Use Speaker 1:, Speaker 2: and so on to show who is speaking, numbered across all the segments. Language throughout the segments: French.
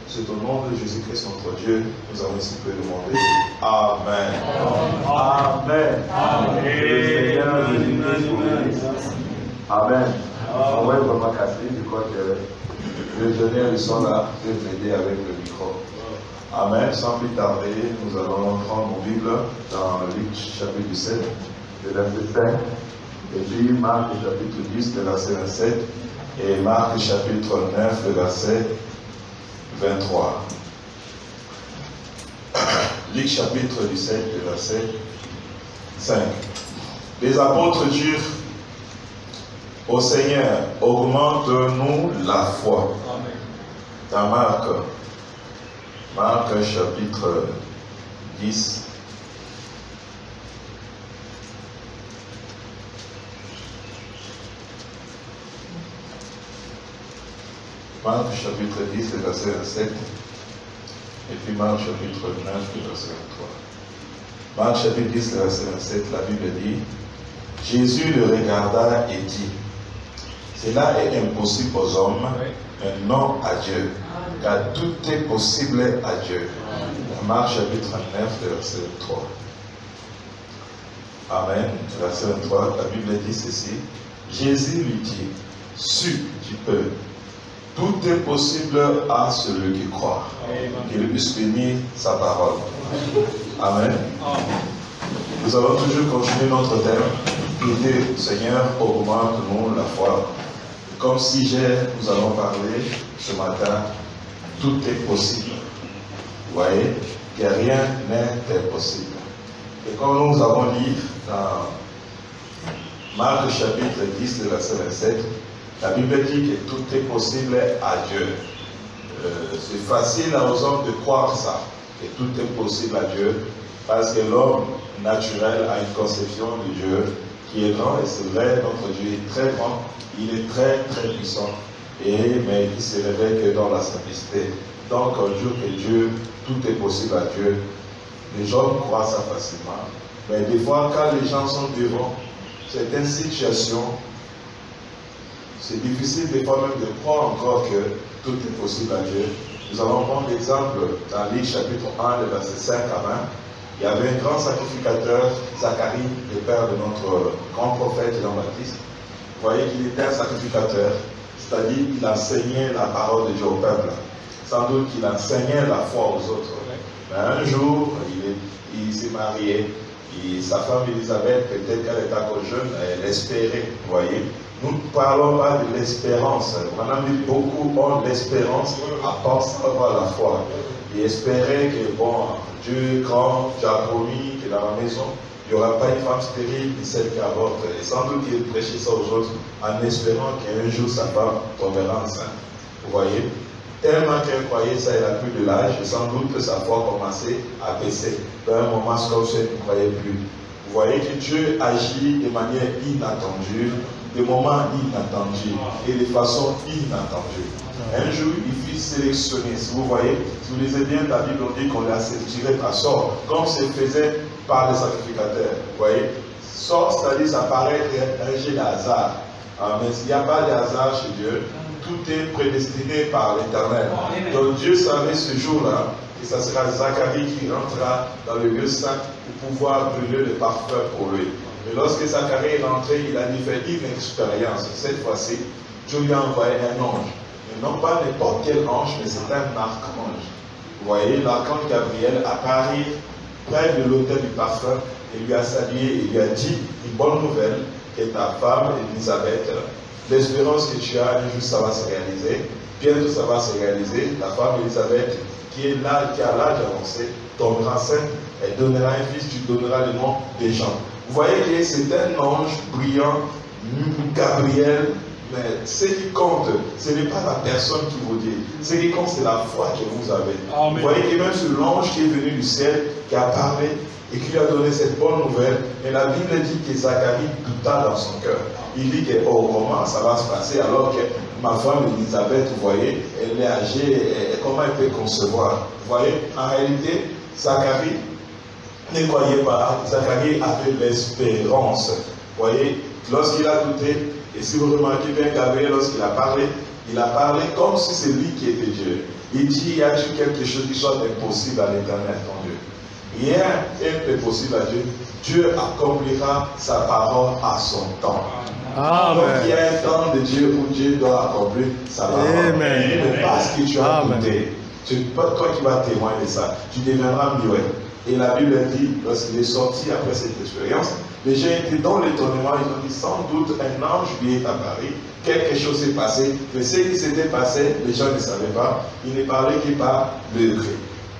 Speaker 1: C'est au nom de Jésus-Christ notre Dieu, nous avons ainsi pu demander. Amen. Amen. Amen. On va vraiment casser, je crois que les ingénieurs ils sont là, je vais m'aider avec le micro. Amen. Sans plus tarder, nous allons prendre nos Bibles dans Luc chapitre 7, le verset 5, et puis Marc chapitre 10, le verset 27, et Marc chapitre 9, le verset 23. Luc chapitre 17, le verset 5. Les apôtres dirent au Seigneur, augmente-nous la foi. Dans Marc chapitre 10. Marc chapitre 10, le verset 27, et puis Marc chapitre 9, le verset 23. Marc chapitre 10, le verset 27, la Bible dit, Jésus le regarda et dit, cela est impossible aux hommes, mais non à Dieu, car tout est possible à Dieu. Marc chapitre 9, le verset 3. Amen. Verset 23, la Bible dit ceci, Jésus lui dit, su tu peux. Tout est possible à celui qui croit. Qu'il puisse bénir sa parole. Amen. Nous allons toujours continuer notre thème qui était Seigneur, augmente-nous la foi. Comme si nous allons parler ce matin, tout est possible. Vous voyez, que rien n'est impossible. Et comme nous avons lu dans Marc chapitre 10, verset 27, la Bible dit que tout est possible à Dieu. C'est facile aux hommes de croire ça, que tout est possible à Dieu, parce que l'homme naturel a une conception de Dieu qui est grand, et c'est vrai, notre Dieu est très grand, il est très très puissant, mais il se révèle que dans la simplicité. Donc, on dit que Dieu, tout est possible à Dieu. Les gens croient ça facilement, mais des fois, quand les gens sont devant certaines situations, c'est difficile des fois même de croire encore que tout est possible à Dieu. Nous allons prendre l'exemple dans Luc chapitre 1, le verset 5 à 20. Il y avait un grand sacrificateur, Zacharie, le père de notre grand prophète Jean-Baptiste. Vous voyez qu'il était un sacrificateur, c'est-à-dire qu'il enseignait la parole de Dieu au peuple. Sans doute qu'il enseignait la foi aux autres. Mais un jour, il s'est marié, et sa femme Élisabeth, peut-être qu'elle était encore jeune, elle espérait, vous voyez. Nous ne parlons pas de l'espérance. Maintenant, beaucoup ont l'espérance à penser avoir la foi. Et espérer que, bon, Dieu grand, Dieu a promis que dans la maison, il n'y aura pas une femme stérile ni celle qui avorte. Et sans doute qu'il prêchait ça aux autres en espérant qu'un jour sa femme tombera enceinte. Vous voyez? Tellement qu'elle croyait ça, elle a plus de l'âge, et sans doute que sa foi commençait à baisser. À un moment, c'est comme si elle ne croyait plus. Vous voyez que Dieu agit de manière inattendue, de moments inattendus et de façon inattendue. Un jour, il fut sélectionné. Si vous voyez, si vous lisez bien la Bible, on dit qu'on l'a tiré par sort, comme se faisait par les sacrificateurs. Vous voyez, sort, c'est-à-dire ça paraît un jeu de hasard. Mais il n'y a pas de hasard chez Dieu. Tout est prédestiné par l'Éternel. Donc Dieu savait ce jour-là que ce sera Zacharie qui rentrera dans le lieu saint pour pouvoir brûler le parfum pour lui. Et lorsque Zacharie est rentré, il a dû faire une expérience. Cette fois-ci, Dieu lui a envoyé un ange. Mais non pas n'importe quel ange, mais c'est un archange. Vous voyez, l'archange Gabriel apparaît près de l'autel du parfum et lui a salué et lui a dit une bonne nouvelle, que ta femme, Élisabeth, l'espérance que tu as, un jour ça va se réaliser. Bientôt ça va se réaliser. La femme Élisabeth, qui est là, qui a l'âge avancé, tombera enceinte, elle donnera un fils, tu donneras le nom des gens. Vous voyez que c'est un ange brillant, Gabriel, mais ce qui compte, ce n'est pas la personne qui vous dit. Ce qui compte, c'est la foi que vous avez. Amen. Vous voyez que même ce l'ange qui est venu du ciel, qui a parlé et qui lui a donné cette bonne nouvelle, et la Bible dit que Zacharie douta dans son cœur. Il dit que, oh, comment ça va se passer alors que ma femme Élisabeth, vous voyez, elle est âgée, et comment elle peut concevoir? Vous voyez, en réalité, Zacharie ne croyait pas. Zacharie avait l'espérance. Vous voyez, lorsqu'il a douté, et si vous remarquez bien Gabriel, lorsqu'il a parlé comme si c'est lui qui était Dieu. Il dit, y a-t-il quelque chose qui soit impossible à l'Éternel, ton Dieu? Rien n'est possible à Dieu. Dieu accomplira sa parole à son temps. Amen. Donc il y a un temps de Dieu où Dieu doit accomplir sa parole. Mais parce que tu as douté, c'est pas toi qui vas témoigner de ça, tu deviendras muet. Et la Bible dit, lorsqu'il est sorti après cette expérience, les gens étaient dans l'étonnement, ils ont dit sans doute un ange lui est apparu, quelque chose s'est passé, mais ce qui s'était passé, les gens ne savaient pas, il ne parlait que par le degré.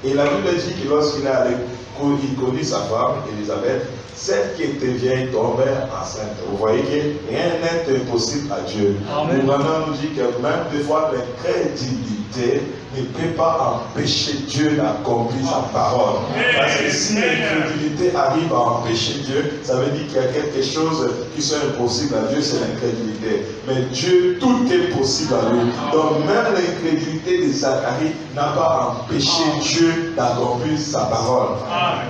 Speaker 1: Et la Bible dit que lorsqu'il est allé, il connut sa femme, Élisabeth, celle qui était vieille tombait enceinte. Vous voyez que rien n'est impossible à Dieu. Nous vraiment nous dit que même des fois l'incrédulité ne peut pas empêcher Dieu d'accomplir sa parole. Parce que si l'incrédulité arrive à empêcher Dieu, ça veut dire qu'il y a quelque chose qui soit impossible à Dieu, c'est l'incrédulité. Mais Dieu, tout est possible à lui. Donc même l'incrédulité de Zacharie n'a pas empêché Dieu d'accomplir sa parole.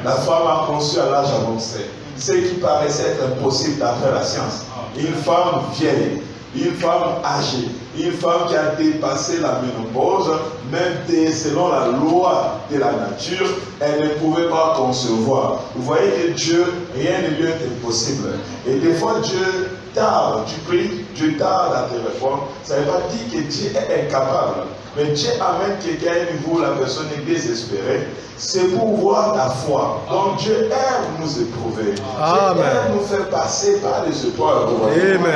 Speaker 1: La femme a conçu à l'âge avancé. Ce qui paraissait être impossible d'après la science. Une femme vieille, une femme âgée, une femme qui a dépassé la ménopause, même selon la loi de la nature, elle ne pouvait pas concevoir. Vous voyez que Dieu, rien ne lui est impossible. Et des fois, Dieu tarde, tu pries, Dieu tarde à te répondre, ça ne veut pas dire que Dieu est incapable. Mais Dieu amène quelqu'un à un niveau où la personne est désespérée. C'est pour voir ta foi. Donc Dieu aime nous éprouver. Dieu aime nous faire passer par les épreuves.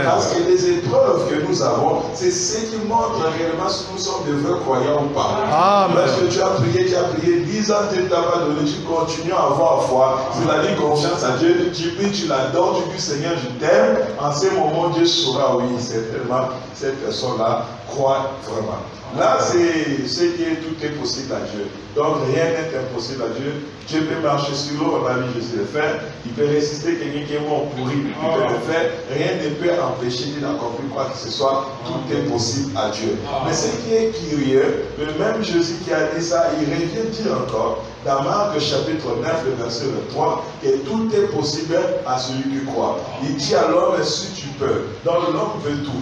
Speaker 1: Parce que les épreuves que nous avons, c'est ce qui montre réellement si nous sommes des vrais croyants ou pas. Parce que tu as prié 10 ans, tu ne t'as pas donné, tu continues à avoir foi. C'est-à-dire confiance à Dieu. Tu pries, tu l'adores, tu dis Seigneur, je t'aime. En ce moment, Dieu saura, oui, certainement, cette personne-là croit vraiment. Là, c'est ce qui est, tout est possible à Dieu. Donc, rien n'est impossible à Dieu. Dieu peut marcher sur l'eau, on a vu Jésus le faire. Il peut résister quelqu'un qui est mort pourri, il peut le faire. Rien ne peut empêcher qu'il accomplit quoi que ce soit. Tout est possible à Dieu. Mais ce qui est curieux, le même Jésus qui a dit ça, il revient dire encore, dans Marc chapitre 9, le verset 23, que tout est possible à celui qui croit. Il dit à l'homme, si tu peux. Donc, l'homme veut tout.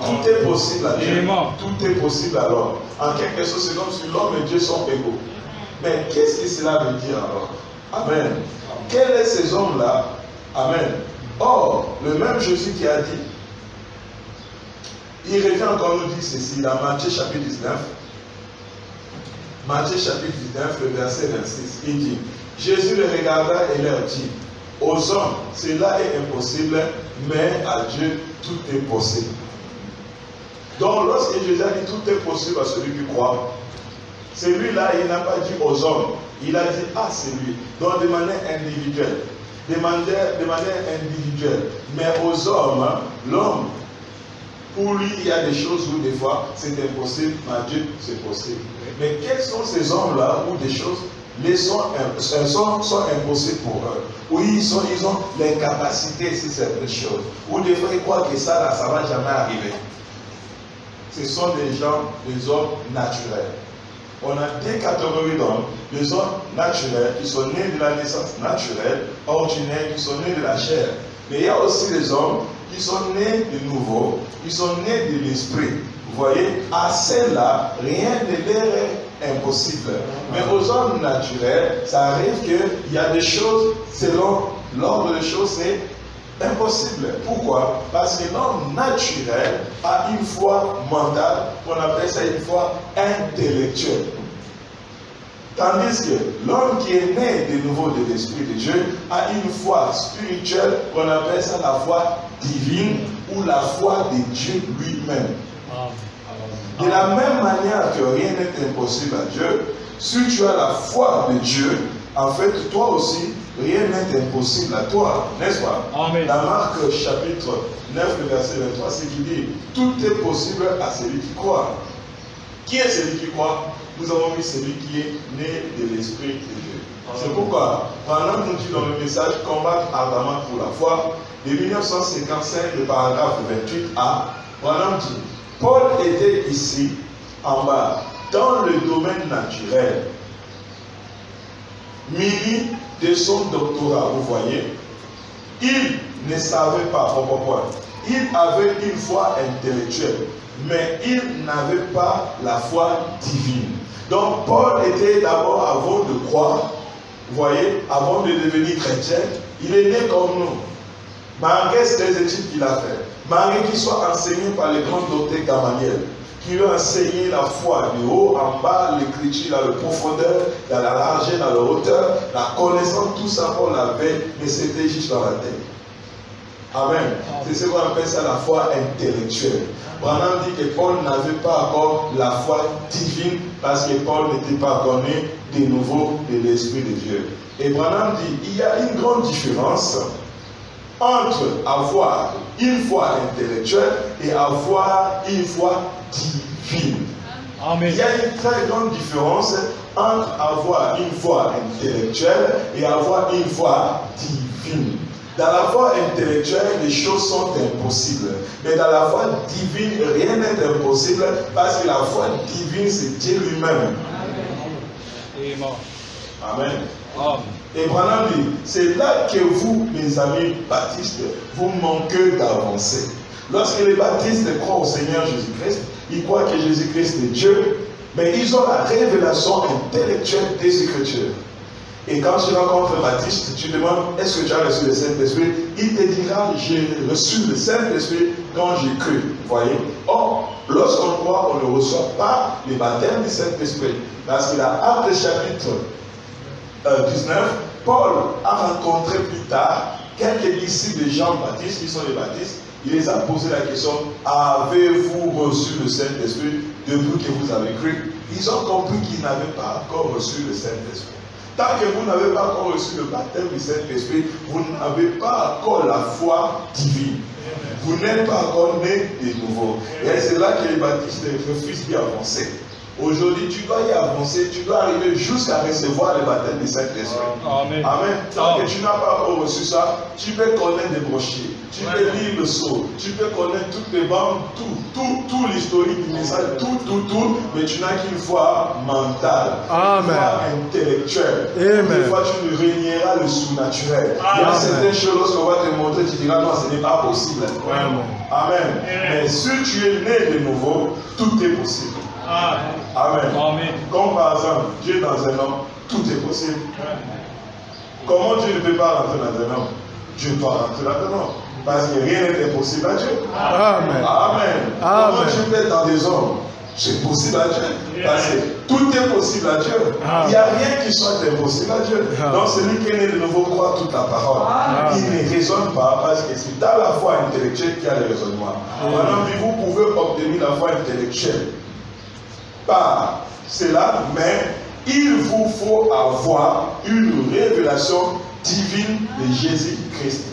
Speaker 1: Tout est possible à Dieu. Tout est possible à l'homme. En quelque sorte, c'est comme si l'homme et Dieu sont égaux. Mais qu'est-ce que cela veut dire alors? Amen. Quels sont ces hommes-là? Amen. Or, le même Jésus qui a dit, il revient encore nous dire ceci dans Matthieu chapitre 19. Matthieu chapitre 19, le verset 26. Il dit, Jésus les regarda et leur dit, aux hommes, cela est impossible, mais à Dieu, tout est possible. Donc, lorsque Jésus a dit tout est possible à celui qui croit, celui-là, il n'a pas dit aux hommes, il a dit à celui, donc de manière individuelle. De manière individuelle. Mais aux hommes, l'homme, pour lui, il y a des choses où des fois c'est impossible, mais à Dieu c'est possible. Mais quels sont ces hommes-là où des choses sont impossibles pour eux? Oui, ils ont l'incapacité sur certaines choses. Ou des fois ils croient que ça, là, ça ne va jamais arriver. Ce sont des gens, des hommes naturels. On a deux catégories d'hommes. Les hommes naturels qui sont nés de la naissance naturelle, ordinaires, qui sont nés de la chair. Mais il y a aussi les hommes qui sont nés de nouveau, qui sont nés de l'esprit. Vous voyez, à ceux-là, rien ne leur est impossible. Mais aux hommes naturels, ça arrive qu'il y a des choses, selon l'ordre des choses, c'est impossible. Pourquoi? Parce que l'homme naturel a une foi mentale, qu'on appelle ça une foi intellectuelle. Tandis que l'homme qui est né de nouveau de l'Esprit de Dieu a une foi spirituelle, qu'on appelle ça la foi divine ou la foi de Dieu lui-même. De la même manière que rien n'est impossible à Dieu, si tu as la foi de Dieu, en fait, toi aussi, rien n'est impossible à toi, n'est-ce pas? Amen. Dans Marc chapitre 9, le verset 23, c'est qui dit, tout est possible à celui qui croit. Qui est celui qui croit? Nous avons vu celui qui est né de l'Esprit de Dieu. C'est pourquoi, pendant qu'on dit dans le message, combattre ardemment pour la foi, de 1955, le paragraphe 28a, pendant dit, Paul était ici, en bas, dans le domaine naturel, muni de son doctorat, vous voyez, il ne savait pas, il avait une foi intellectuelle, mais il n'avait pas la foi divine. Donc Paul était d'abord, avant de croire, vous voyez, avant de devenir chrétien, il est né comme nous, malgré les études qu'il a fait, malgré qu'il soit enseigné par les grands docteurs Gamaliel, qui lui a enseigné la foi du haut en bas, l'écriture dans la profondeur, dans la largeur, dans la hauteur, la connaissance, tout ça Paul l'avait, mais c'était juste dans la tête. Amen. C'est ce qu'on appelle ça la foi intellectuelle. Branham dit que Paul n'avait pas encore la foi divine parce que Paul n'était pas encore né de nouveau de l'Esprit de Dieu. Et Branham dit il y a une grande différence entre avoir une foi intellectuelle et avoir une foi divine. Amen. Il y a une très grande différence entre avoir une foi intellectuelle et avoir une foi divine. Dans la foi intellectuelle, les choses sont impossibles. Mais dans la foi divine, rien n'est impossible parce que la foi divine, c'est Dieu lui-même. Amen. Amen. Et Branham dit, c'est là que vous, mes amis baptistes, vous manquez d'avancer. Lorsque les baptistes croient au Seigneur Jésus-Christ, ils croient que Jésus-Christ est Dieu, mais ils ont la révélation intellectuelle des Écritures. Et quand tu rencontres le baptiste, tu demandes, est-ce que tu as reçu le Saint-Esprit? Il te dira, j'ai reçu le Saint-Esprit quand j'ai cru. Vous voyez? Or, lorsqu'on croit, on ne reçoit pas le baptême du Saint-Esprit. Parce que dans Actes chapitre 19, Paul a rencontré plus tard quelques disciples de Jean-Baptiste, qui sont les baptistes. Il les a posé la question, avez-vous reçu le Saint-Esprit depuis que vous avez cru? Ils ont compris qu'ils n'avaient pas encore reçu le Saint-Esprit. Tant que vous n'avez pas encore reçu le baptême du Saint-Esprit, vous n'avez pas encore la foi divine. Vous n'êtes pas encore né de nouveau. Et c'est là que les baptistes refusent d'y avancer. Aujourd'hui, tu dois y avancer, tu dois arriver jusqu'à recevoir le baptême du Saint-Esprit. Amen. Amen. Tant que tu n'as pas encore reçu ça, tu peux connaître des brochures, tu peux lire le sceau, tu peux connaître toutes les bandes, tout l'historique du message, tout, mais tu n'as qu'une foi mentale, une foi intellectuelle. Des fois, tu ne régneras le surnaturel. Il y a certaines choses qu'on va te montrer, tu diras non, ce n'est pas possible. Amen. Amen. Mais si tu es né de nouveau, tout est possible. Amen. Amen. Comme par exemple, Dieu dans un homme, tout est possible. Comment Dieu ne peut pas rentrer dans un homme? Dieu doit rentrer dans un homme. Parce que rien n'est impossible à Dieu. Amen. Amen. Comment Dieu peut être dans des hommes? C'est possible à Dieu. Parce que tout est possible à Dieu. Il n'y a rien qui soit impossible à Dieu. Donc celui qui est né de nouveau croit toute la parole. Il ne raisonne pas parce que c'est dans la foi intellectuelle qu'il y a le raisonnement. Maintenant, vous pouvez obtenir la foi intellectuelle par cela, mais il vous faut avoir une révélation divine de Jésus-Christ.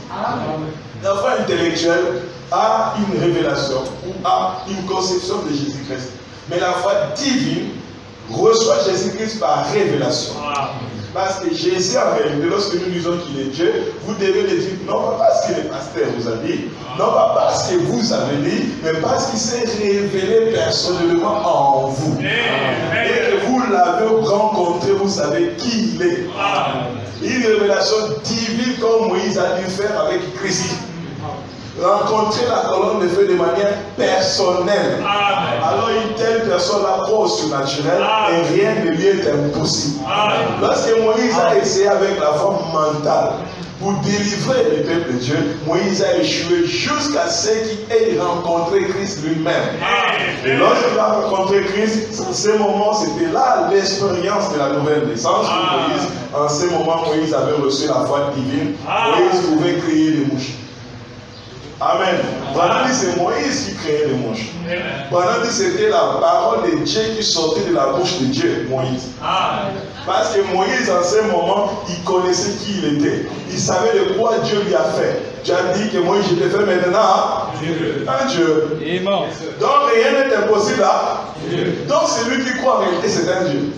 Speaker 1: La foi intellectuelle a une révélation ou a une conception de Jésus-Christ. Mais la foi divine reçoit Jésus-Christ par révélation. Parce que Jésus, en réalité, lorsque nous disons qu'il est Dieu, vous devez le dire non pas parce que le pasteur vous a dit, non pas parce que vous avez dit, mais parce qu'il s'est révélé personnellement en vous. Et que vous l'avez rencontré, vous savez qui il est. Une révélation divine comme Moïse a dû faire avec Christ. Rencontrer la colonne de feu de manière personnelle. Alors une telle personne a croit au surnaturel et rien ne lui est impossible. Lorsque Moïse a essayé avec la forme mentale pour délivrer le peuple de Dieu, Moïse a échoué jusqu'à ce qu'il ait rencontré Christ lui-même. Et lorsqu'il a rencontré Christ, en ce moment, c'était là l'expérience de la nouvelle naissance pour Moïse. En ce moment, Moïse avait reçu la foi divine. Moïse pouvait créer les mouches. Amen. Pendant dit c'est Moïse qui créait les mouches. Pendant dit c'était la parole de Dieu qui sortait de la bouche de Dieu, Moïse. Parce que Moïse en ce moment, il connaissait qui il était. Il savait de quoi Dieu lui a fait. Dieu a dit que Moïse, je te fais maintenant un Dieu. Donc rien n'est impossible à Dieu. Donc celui qui croit en réalité, c'est un Dieu.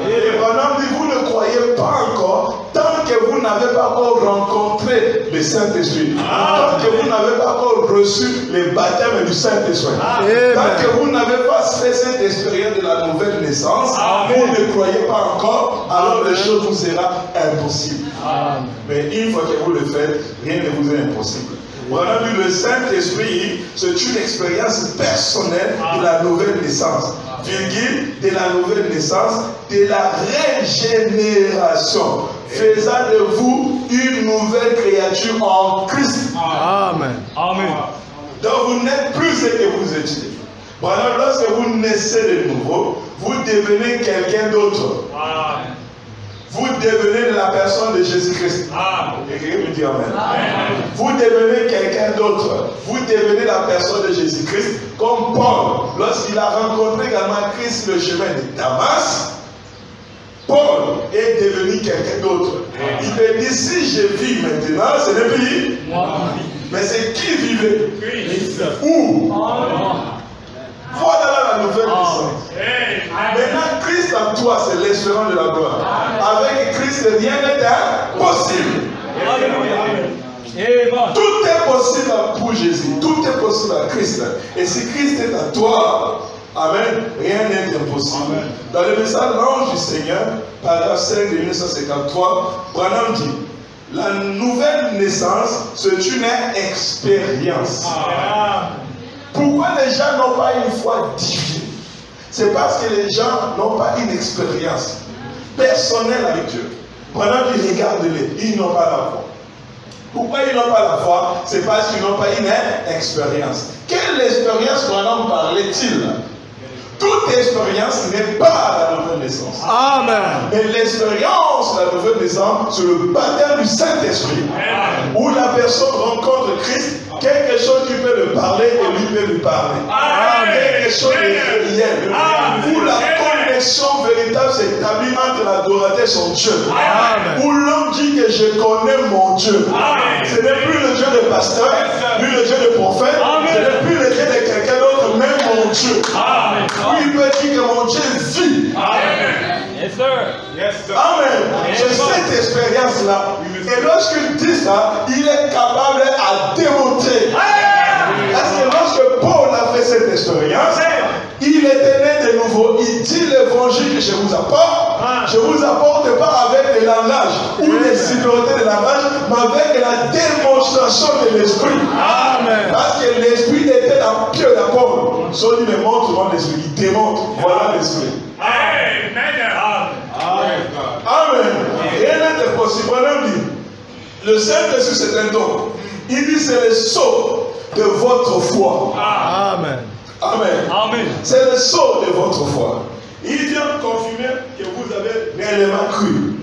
Speaker 1: Et pendant dit, vous ne croyez pas encore tant que vous n'avez pas encore rencontré le Saint-Esprit. Tant que vous n'avez pas encore reçu le baptême du Saint-Esprit. Tant que vous n'avez pas fait cette expérience de la nouvelle naissance, vous ne croyez pas encore, alors les choses vous seront impossibles. Mais une fois que vous le faites, rien ne vous est impossible. On a vu le Saint-Esprit, c'est une expérience personnelle de la nouvelle naissance. De la nouvelle naissance, de la régénération, faisant de vous une nouvelle créature en Christ. Amen. Amen. Donc vous n'êtes plus ce que vous étiez. Bon, alors lorsque vous naissez de nouveau, vous devenez quelqu'un d'autre. Vous devenez la personne de Jésus-Christ. Et quelqu'un me dit amen. Vous devenez quelqu'un d'autre. Vous devenez la personne de Jésus-Christ. Comme Paul, lorsqu'il a rencontré également Christ sur le chemin de Damas, Paul est devenu quelqu'un d'autre. Il peut dire, si je vis maintenant, ce n'est plus moi. Mais c'est qui vivait? Christ. Où? Voilà la nouvelle naissance. Maintenant, Christ en toi, c'est l'espérance de la gloire. Avec Christ, rien n'est impossible. Tout est possible pour Jésus. Tout est possible à Christ. Et si Christ est à toi, amen, rien n'est impossible. Dans le message L'Ange du Seigneur, paragraphe 5 de 1953, Branham dit, la nouvelle naissance, c'est une expérience. Pourquoi les gens n'ont pas une foi divine? C'est parce que les gens n'ont pas une expérience. personnelle avec Dieu. Pendant qu'ils regardent-les, ils n'ont pas la foi. Pourquoi ils n'ont pas la foi? C'est parce qu'ils n'ont pas une expérience. Quelle expérience en parlait-il? Toute expérience n'est pas la nouvelle naissance.
Speaker 2: Amen.
Speaker 1: Mais l'expérience de la nouvelle naissance, c'est le baptême du Saint-Esprit. Où la personne rencontre Christ, quelque chose qui peut le parler et lui peut lui parler. Quelque chose de réel. Où la connexion véritable s'établit entre l'adorateur et son Dieu. Où l'homme dit que je connais mon Dieu. Ce n'est plus le Dieu de pasteur, plus le Dieu de prophète, ce n'est plus le Dieu de quelqu'un d'autre, mais mon Dieu. Il peut dire que mon Dieu vit.
Speaker 3: Yes, sir. Yes, sir.
Speaker 1: Amen. J'ai cette expérience-là. Et lorsqu'il dit ça, il est capable à démontrer. Parce que lorsque Paul a fait cette expérience, il était né de nouveau. Il dit l'évangile que je vous apporte. Je vous apporte pas avec des langages ou des supériorités de langage, mais avec la démonstration de l'esprit. Parce que l'esprit était dans le pied d'Apôtre. Son il me montre devant l'esprit. Il démontre. Voilà l'esprit. Amen. Rien n'est possible. Le Saint-Esprit, c'est un don. Il dit c'est le sceau de votre foi.
Speaker 2: Amen.
Speaker 1: Amen.
Speaker 3: Amen.
Speaker 1: C'est le sceau de votre foi. Il vient confirmer que vous avez réellement cru.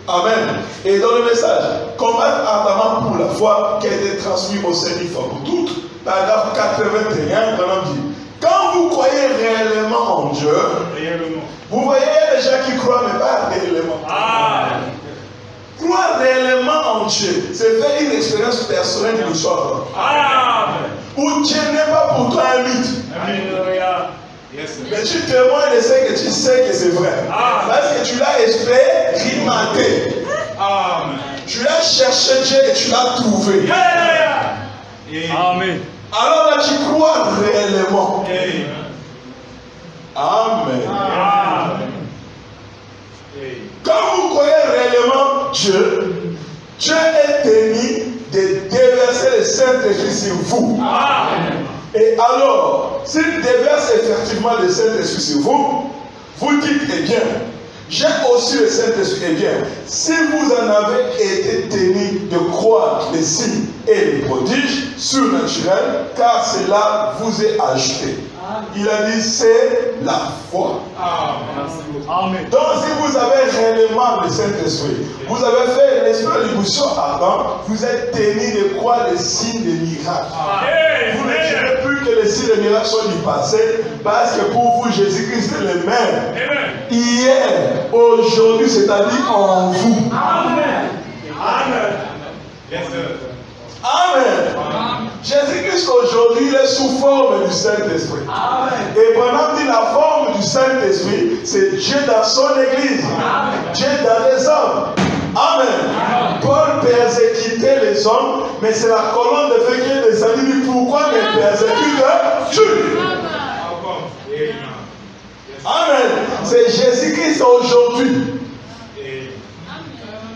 Speaker 1: Amen. Et dans le message, combattre ardemment pour la foi qui a été transmise au Seigneur pour toutes, paragraphe 81, dit, quand vous croyez réellement en Dieu, vous voyez les gens qui croient mais pas réellement. Croire réellement en Dieu, c'est faire une expérience personnelle du soir. Où Dieu n'est pas pour toi un mythe. Mais tu témoignes de ce que tu sais que c'est vrai. Parce que tu l'as expérimenté. Tu l'as cherché Dieu et tu l'as trouvé.
Speaker 3: Amen.
Speaker 1: Alors là, tu crois réellement. Amen. Quand vous croyez réellement Dieu, Dieu est tenu de déverser le Saint-Esprit sur vous. Et alors, s'il déverse effectivement le Saint-Esprit sur vous, vous dites, eh bien, j'ai aussi le Saint-Esprit. Eh bien, si vous en avez été tenu de croire les signes et les prodiges surnaturels, car cela vous est ajouté. Il a dit, c'est la foi.
Speaker 3: Amen.
Speaker 1: Donc, si vous avez réellement le Saint-Esprit, vous avez fait l'esprit de l'émotion avant, vous êtes tenu de croire les signes des miracles. Vous ne direz plus que les signes des miracles sont du passé, parce que pour vous, Jésus-Christ est le même. Hier, aujourd'hui, c'est-à-dire en vous.
Speaker 3: Amen. Amen. Yes, sir.
Speaker 1: Amen. Jésus-Christ aujourd'hui, il est sous forme du Saint-Esprit. Et pendant dit la forme du Saint-Esprit, c'est Dieu dans son Église. Dieu dans les hommes. Amen. Paul persécutait les hommes, mais c'est la colonne de feu qui est descendue. Pourquoi les persécute Dieu? Amen. C'est Jésus-Christ aujourd'hui.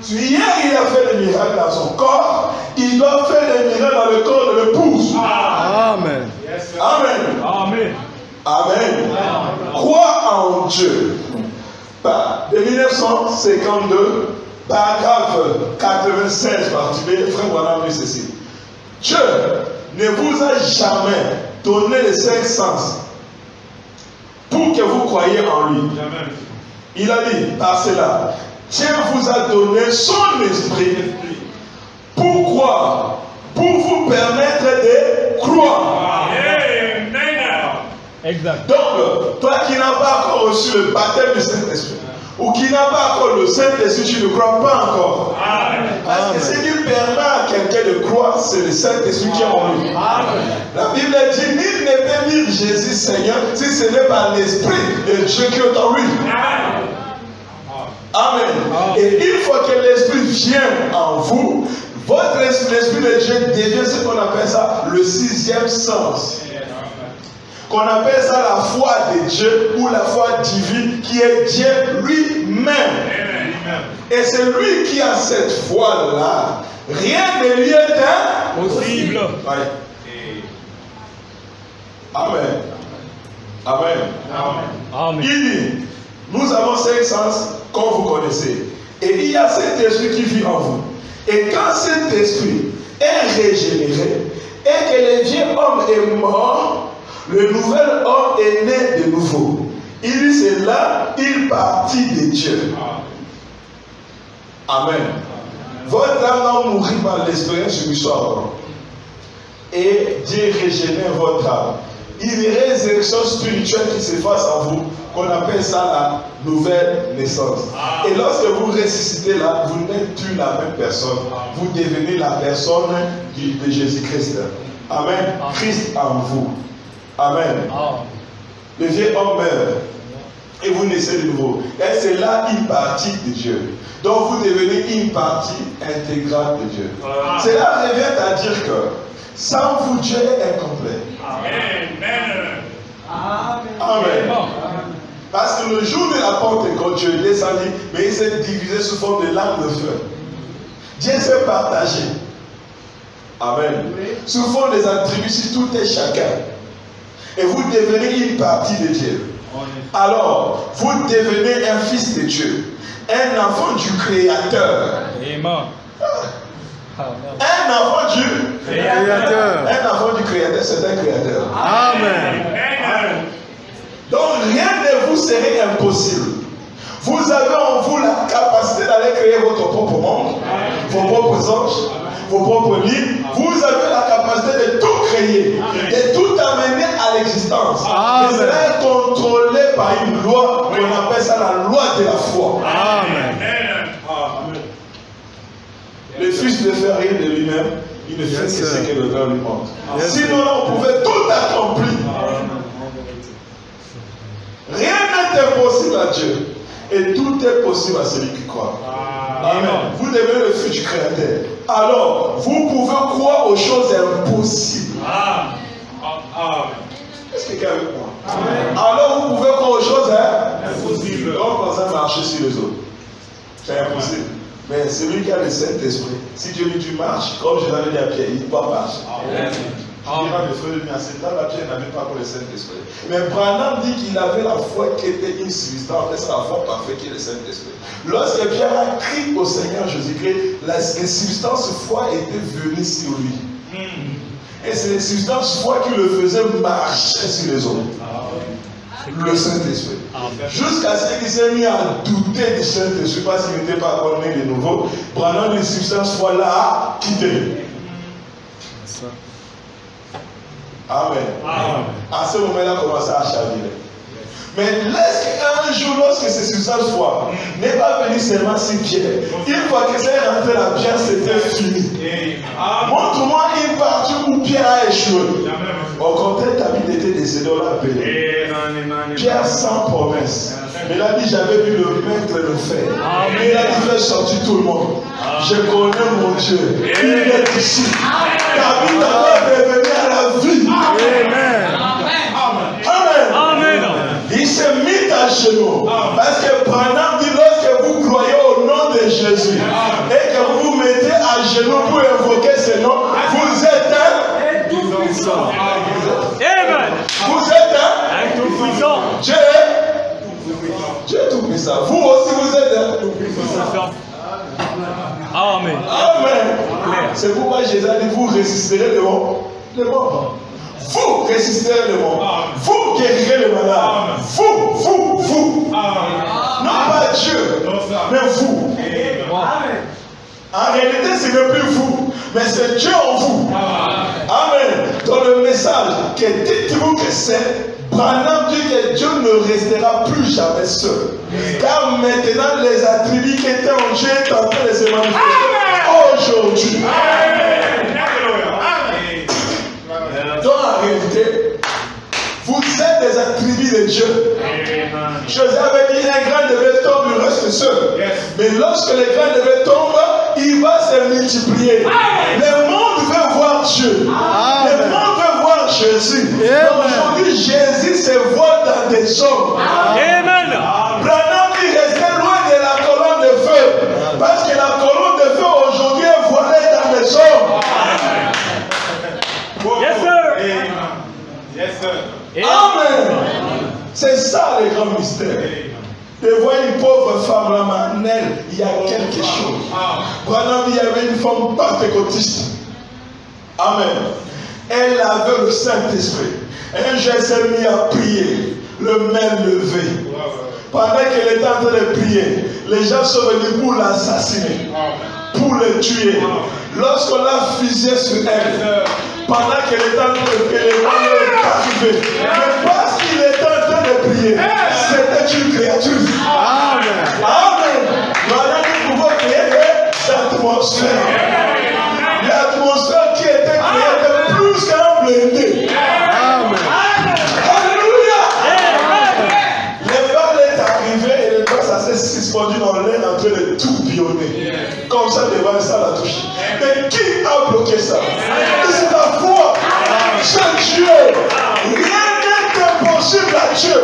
Speaker 1: Hier, il a fait des miracles dans son corps. Il doit faire des miracles dans le corps de l'épouse.
Speaker 2: Amen.
Speaker 1: Amen.
Speaker 3: Amen.
Speaker 1: Amen. Crois en Dieu. De 1952, paragraphe 96, partie B, frère Branham dit ceci. Dieu ne vous a jamais donné les 5 sens pour que vous croyiez en lui. Il a dit, par cela, Dieu vous a donné son esprit. Pourquoi? Pour vous permettre de croire.
Speaker 3: Exact.
Speaker 1: Donc, toi qui n'as pas encore reçu le baptême du Saint-Esprit, ou qui n'a pas encore le Saint-Esprit, tu ne crois pas encore. Parce que ce qui permet à quelqu'un de croire, c'est le Saint-Esprit qui est en lui. La Bible dit, nul ne peut dire Jésus Seigneur si ce n'est pas l'Esprit de Dieu qui est en lui. Amen. Et une fois que l'Esprit vient en vous, votre l'Esprit de Dieu devient ce qu'on appelle ça le 6e sens. Qu'on appelle ça la foi de Dieu ou la foi divine qui est Dieu lui-même. Et c'est lui qui a cette foi-là. Rien ne lui est
Speaker 3: impossible.
Speaker 1: Amen. Amen.
Speaker 3: Amen.
Speaker 1: Il dit, Nous avons 5 sens, comme vous connaissez. Et il y a cet esprit qui vit en vous. Et quand cet esprit est régénéré, et que le vieux homme est mort, le nouvel homme est né de nouveau. Il dit cela, il partit de Dieu. Amen. Votre âme n'a mouru par l'expérience subissoire. Et Dieu régénère votre âme. Il y a une résurrection spirituelle qui se passe en vous, qu'on appelle ça la nouvelle naissance. Et lorsque vous ressuscitez là, vous n'êtes plus la même personne. Vous devenez la personne de Jésus-Christ. Amen. Christ en vous. Amen. Le vieux homme meurt. Et vous naissez de nouveau. Et c'est là une partie de Dieu. Donc vous devenez une partie intégrale de Dieu. Cela revient à dire que sans vous, Dieu est incomplet.
Speaker 3: Amen.
Speaker 1: Amen. Parce que le jour de la Pentecôte, Dieu est descendu, mais il s'est divisé sous forme de lames de feu. Dieu s'est partagé. Amen. Sous forme des attributs, si tout est chacun. Et vous devenez une partie de Dieu. Alors, vous devenez un fils de Dieu, un enfant du Créateur.
Speaker 3: Amen.
Speaker 1: Un enfant du
Speaker 2: Créateur.
Speaker 1: Un enfant du Créateur, c'est un Créateur.
Speaker 2: Amen.
Speaker 1: Donc, rien ne vous serait impossible. Vous avez en vous la capacité d'aller créer votre propre monde, vos propres anges, vos propres livres. Vous avez la capacité de tout créer, de tout amener à l'existence. Et cela est contrôlé par une loi, on appelle ça la loi de la foi.
Speaker 2: Amen.
Speaker 1: Le Fils ne fait rien de lui-même, il ne fait que ce que le Père lui montre. Sinon, on pouvait tout accomplir. Rien n'est impossible à Dieu. Et tout est possible à celui qui croit. Amen. Vous devenez le fils du Créateur. Alors, vous pouvez croire aux choses impossibles. Est-ce que quelqu'un avec moi? Alors, vous pouvez croire aux choses impossibles. Donc, dans un marché sur les autres. C'est impossible. Mais celui qui a le Saint-Esprit, si Dieu lui dit marche, comme je l'avais dit à Pierre, il ne doit marcher. Je dirais à mes frères, mais à cet âge, Pierre n'avait pas encore le Saint-Esprit. Mais Branham dit qu'il avait la foi qui était une substance, c'est la foi parfaite qui est le Saint-Esprit. Lorsque Pierre a crié au Seigneur Jésus-Christ, la substance foi était venue sur lui. Et c'est la substance foi qui le faisait marcher sur les hommes. Le Saint-Esprit. Jusqu'à ce qu'il s'est mis à douter du Saint-Esprit parce qu'il n'était pas encore né de nouveau. Prenant les substances foi là a quitté. Amen. À ce moment-là, il a commencé à chavirer. Mais un jour, lorsque ces substances foi n'est pas venu seulement sur Pierre, une fois que c'est rentré là, Pierre, c'était fini. Montre-moi une partie où Pierre a échoué. Au contraire, David était décédé, on l'a appelé. Pierre sans promesse. Mais il a dit, j'avais vu le maître le faire. Mais il a dit, fais sortir tout le monde. Je connais mon Dieu. Il est ici. David va revenir à la vie. Amen. Il s'est mis à genoux. Parce que Branham dit, lorsque vous croyez au nom de Jésus et que vous vous mettez à genoux pour invoquer ce nom, vous êtes un tout-puissant. Vous êtes un tout-puissant. Dieu est tout-puissant. Vous aussi, vous êtes un tout-puissant.
Speaker 3: Amen.
Speaker 1: Amen. C'est pourquoi Jésus a dit, vous résisterez le mort. Vous résisterez le monde. Vous guérirez le malade. Vous. Non pas Dieu, mais vous. En réalité, ce n'est plus vous, mais c'est Dieu en vous. Amen. Dans le message, que dites-vous que c'est Branham dit que Dieu ne restera plus jamais seul. Car maintenant, les attributs qui étaient en Dieu sont en train de se manifester aujourd'hui. Donc en réalité, vous êtes des attributs de Dieu. José avait dit un grain de blé tombe, il reste seul. Mais lorsque le grain de blé tombe, il va se multiplier. Le monde veut voir Dieu. Le monde veut voir Jésus. Aujourd'hui, Jésus se voit dans des hommes.
Speaker 3: Amen.
Speaker 1: Branham dit rester loin de la colonne de feu. Parce que la colonne de feu aujourd'hui est voilée dans les hommes.
Speaker 3: Yes, sir.
Speaker 1: Yes, sir. Amen. C'est ça le grand mystère. de voir une pauvre femme là, Manel, il y a quelque chose. Pendant il y avait une femme pentecôtiste. Amen. Elle avait le Saint-Esprit. Un jour, elle s'est mise à prier, le main levé. Pendant qu'elle était en train de prier, les gens sont venus pour l'assassiner, pour le tuer. Lorsqu'on l'a fusillé sur elle, pendant qu'elle était en train de prier, les gens sont arrivés. Mais parce qu'il était en train de prier, c'était une créature. Amen. Amen. Maintenant, nous pouvons créer cette atmosphère. L'atmosphère qui était créée était plus qu'un blindé. Amen. Alléluia. Les balles est arrivé et les balles ça s'est suspendu dans l'air en train de tourbillonner. Comme ça, devant ça l'a touché. Mais qui a bloqué ça? C'est la foi. C'est Dieu. Rien n'est impossible à Dieu.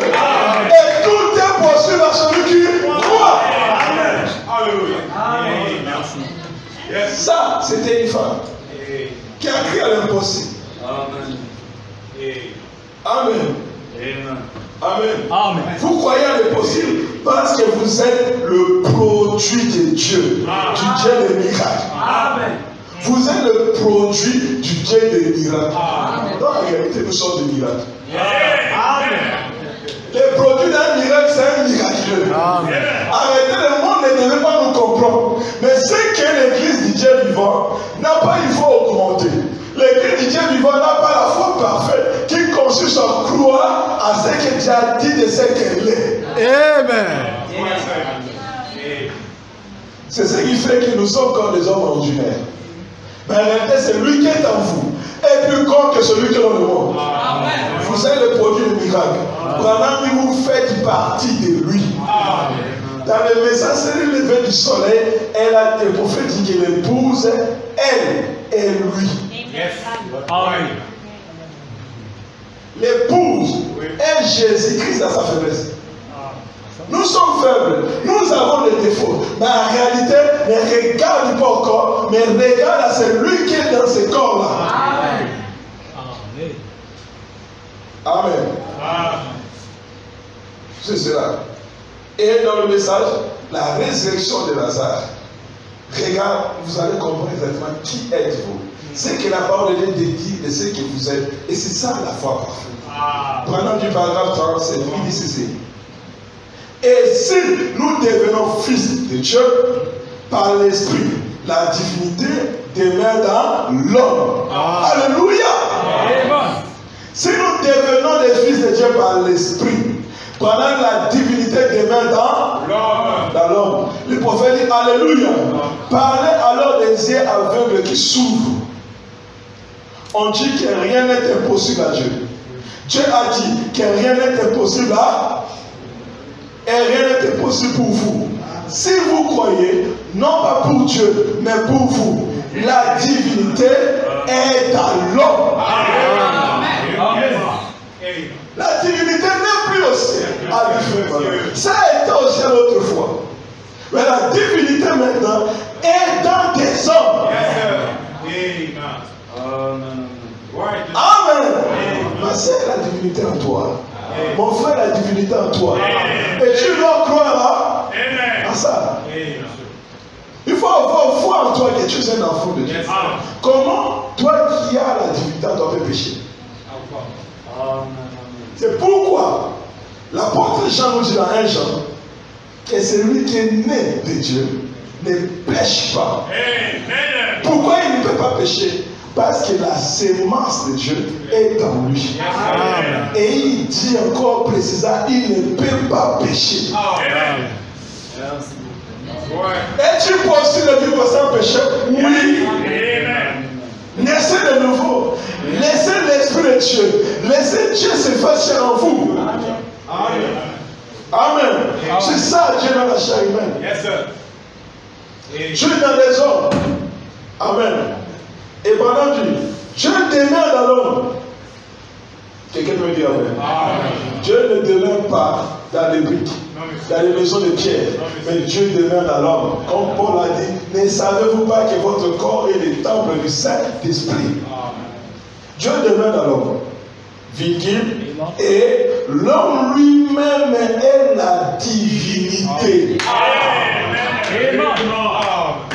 Speaker 1: Et tout est possible à celui qui croit. Alléluia. Ça, c'était une femme qui a crié à l'impossible. Amen. Amen. Amen. Amen. Vous croyez à l'impossible parce que vous êtes le produit de Dieu, du Dieu des miracles. Amen. Vous êtes le produit du Dieu des miracles. Dans la réalité, nous sommes des miracles. Amen. Le produit d'un miracle, c'est un miraculeux. Arrêtez, le monde ne devait pas nous comprendre. Mais ce que l'église du Dieu vivant n'a pas, il faut augmenter. L'église du Dieu vivant n'a pas la foi parfaite qui consiste à croire à ce que Dieu a dit de ce qu'elle est. Amen. C'est ce qui fait que nous sommes comme des hommes ordinaires. Mais en réalité, c'est lui qui est en vous est plus grand que celui qui est dans le monde. Amen. Vous êtes le produit du miracle. Pendant que vous faites partie de lui. Amen. Dans le message, c'est le lever du soleil. Elle a des prophètes dit que l'épouse, elle et lui. Amen. L'épouse est Jésus-Christ dans sa faiblesse. Nous sommes faibles, nous avons des défauts, mais en réalité, ne regarde pas au corps, mais regarde à celui qui est dans ce corps-là. Amen. Amen. Amen. C'est cela. Et dans le message, la résurrection de Lazare. Regarde, vous allez comprendre exactement qui êtes-vous. C'est que la parole de Dieu dit de ce que vous êtes. Et c'est ça la foi parfaite. Prenons du paragraphe 37, il dit ceci. Et si nous devenons fils de Dieu, par l'Esprit, la divinité demeure dans l'homme. Alléluia. Si nous devenons des fils de Dieu par l'Esprit, pendant la divinité demeure dans l'homme. Le prophète dit Alléluia. Parlez alors des yeux aveugles qui s'ouvrent. On dit que rien n'est impossible à Dieu. Dieu a dit que rien n'est impossible à et rien n'est impossible pour vous. Si vous croyez, non pas pour Dieu, mais pour vous, la divinité est dans l'homme. La divinité n'est plus au ciel. Ça a été au ciel autrefois. Mais la divinité maintenant est dans des hommes. Amen. Ma sœur, la divinité en toi. Mon frère, la divinité en toi. Et tu dois croire à ça. Il faut avoir foi en toi que tu es un enfant de Dieu. Comment toi qui as la divinité en toi peux pécher? C'est pourquoi l'apôtre Jean nous dit dans 1 Jean que celui qui est né de Dieu ne pêche pas. Pourquoi il ne peut pas pécher? Parce que la sémence de Dieu est en lui. Amen. Et il dit encore précisément, il ne peut pas pécher. Amen. Es-tu possible de vivre sans péché? Oui. Amen. Naissez de nouveau. Laissez l'Esprit de Dieu. Laissez Dieu se faire en vous. Amen. Amen. C'est ça Dieu dans la chair humaine. Dieu dans les hommes. Amen. Et pendant Dieu demeure dans l'homme. Quelqu'un peut dire Amen. Dieu ne demeure pas dans les briques, dans les maisons de pierre, mais Dieu demeure dans l'homme. Comme Paul a dit, ne savez-vous pas que votre corps est le temple du Saint-Esprit? Dieu demeure dans l'homme. Virgule, Et l'homme lui-même est la divinité.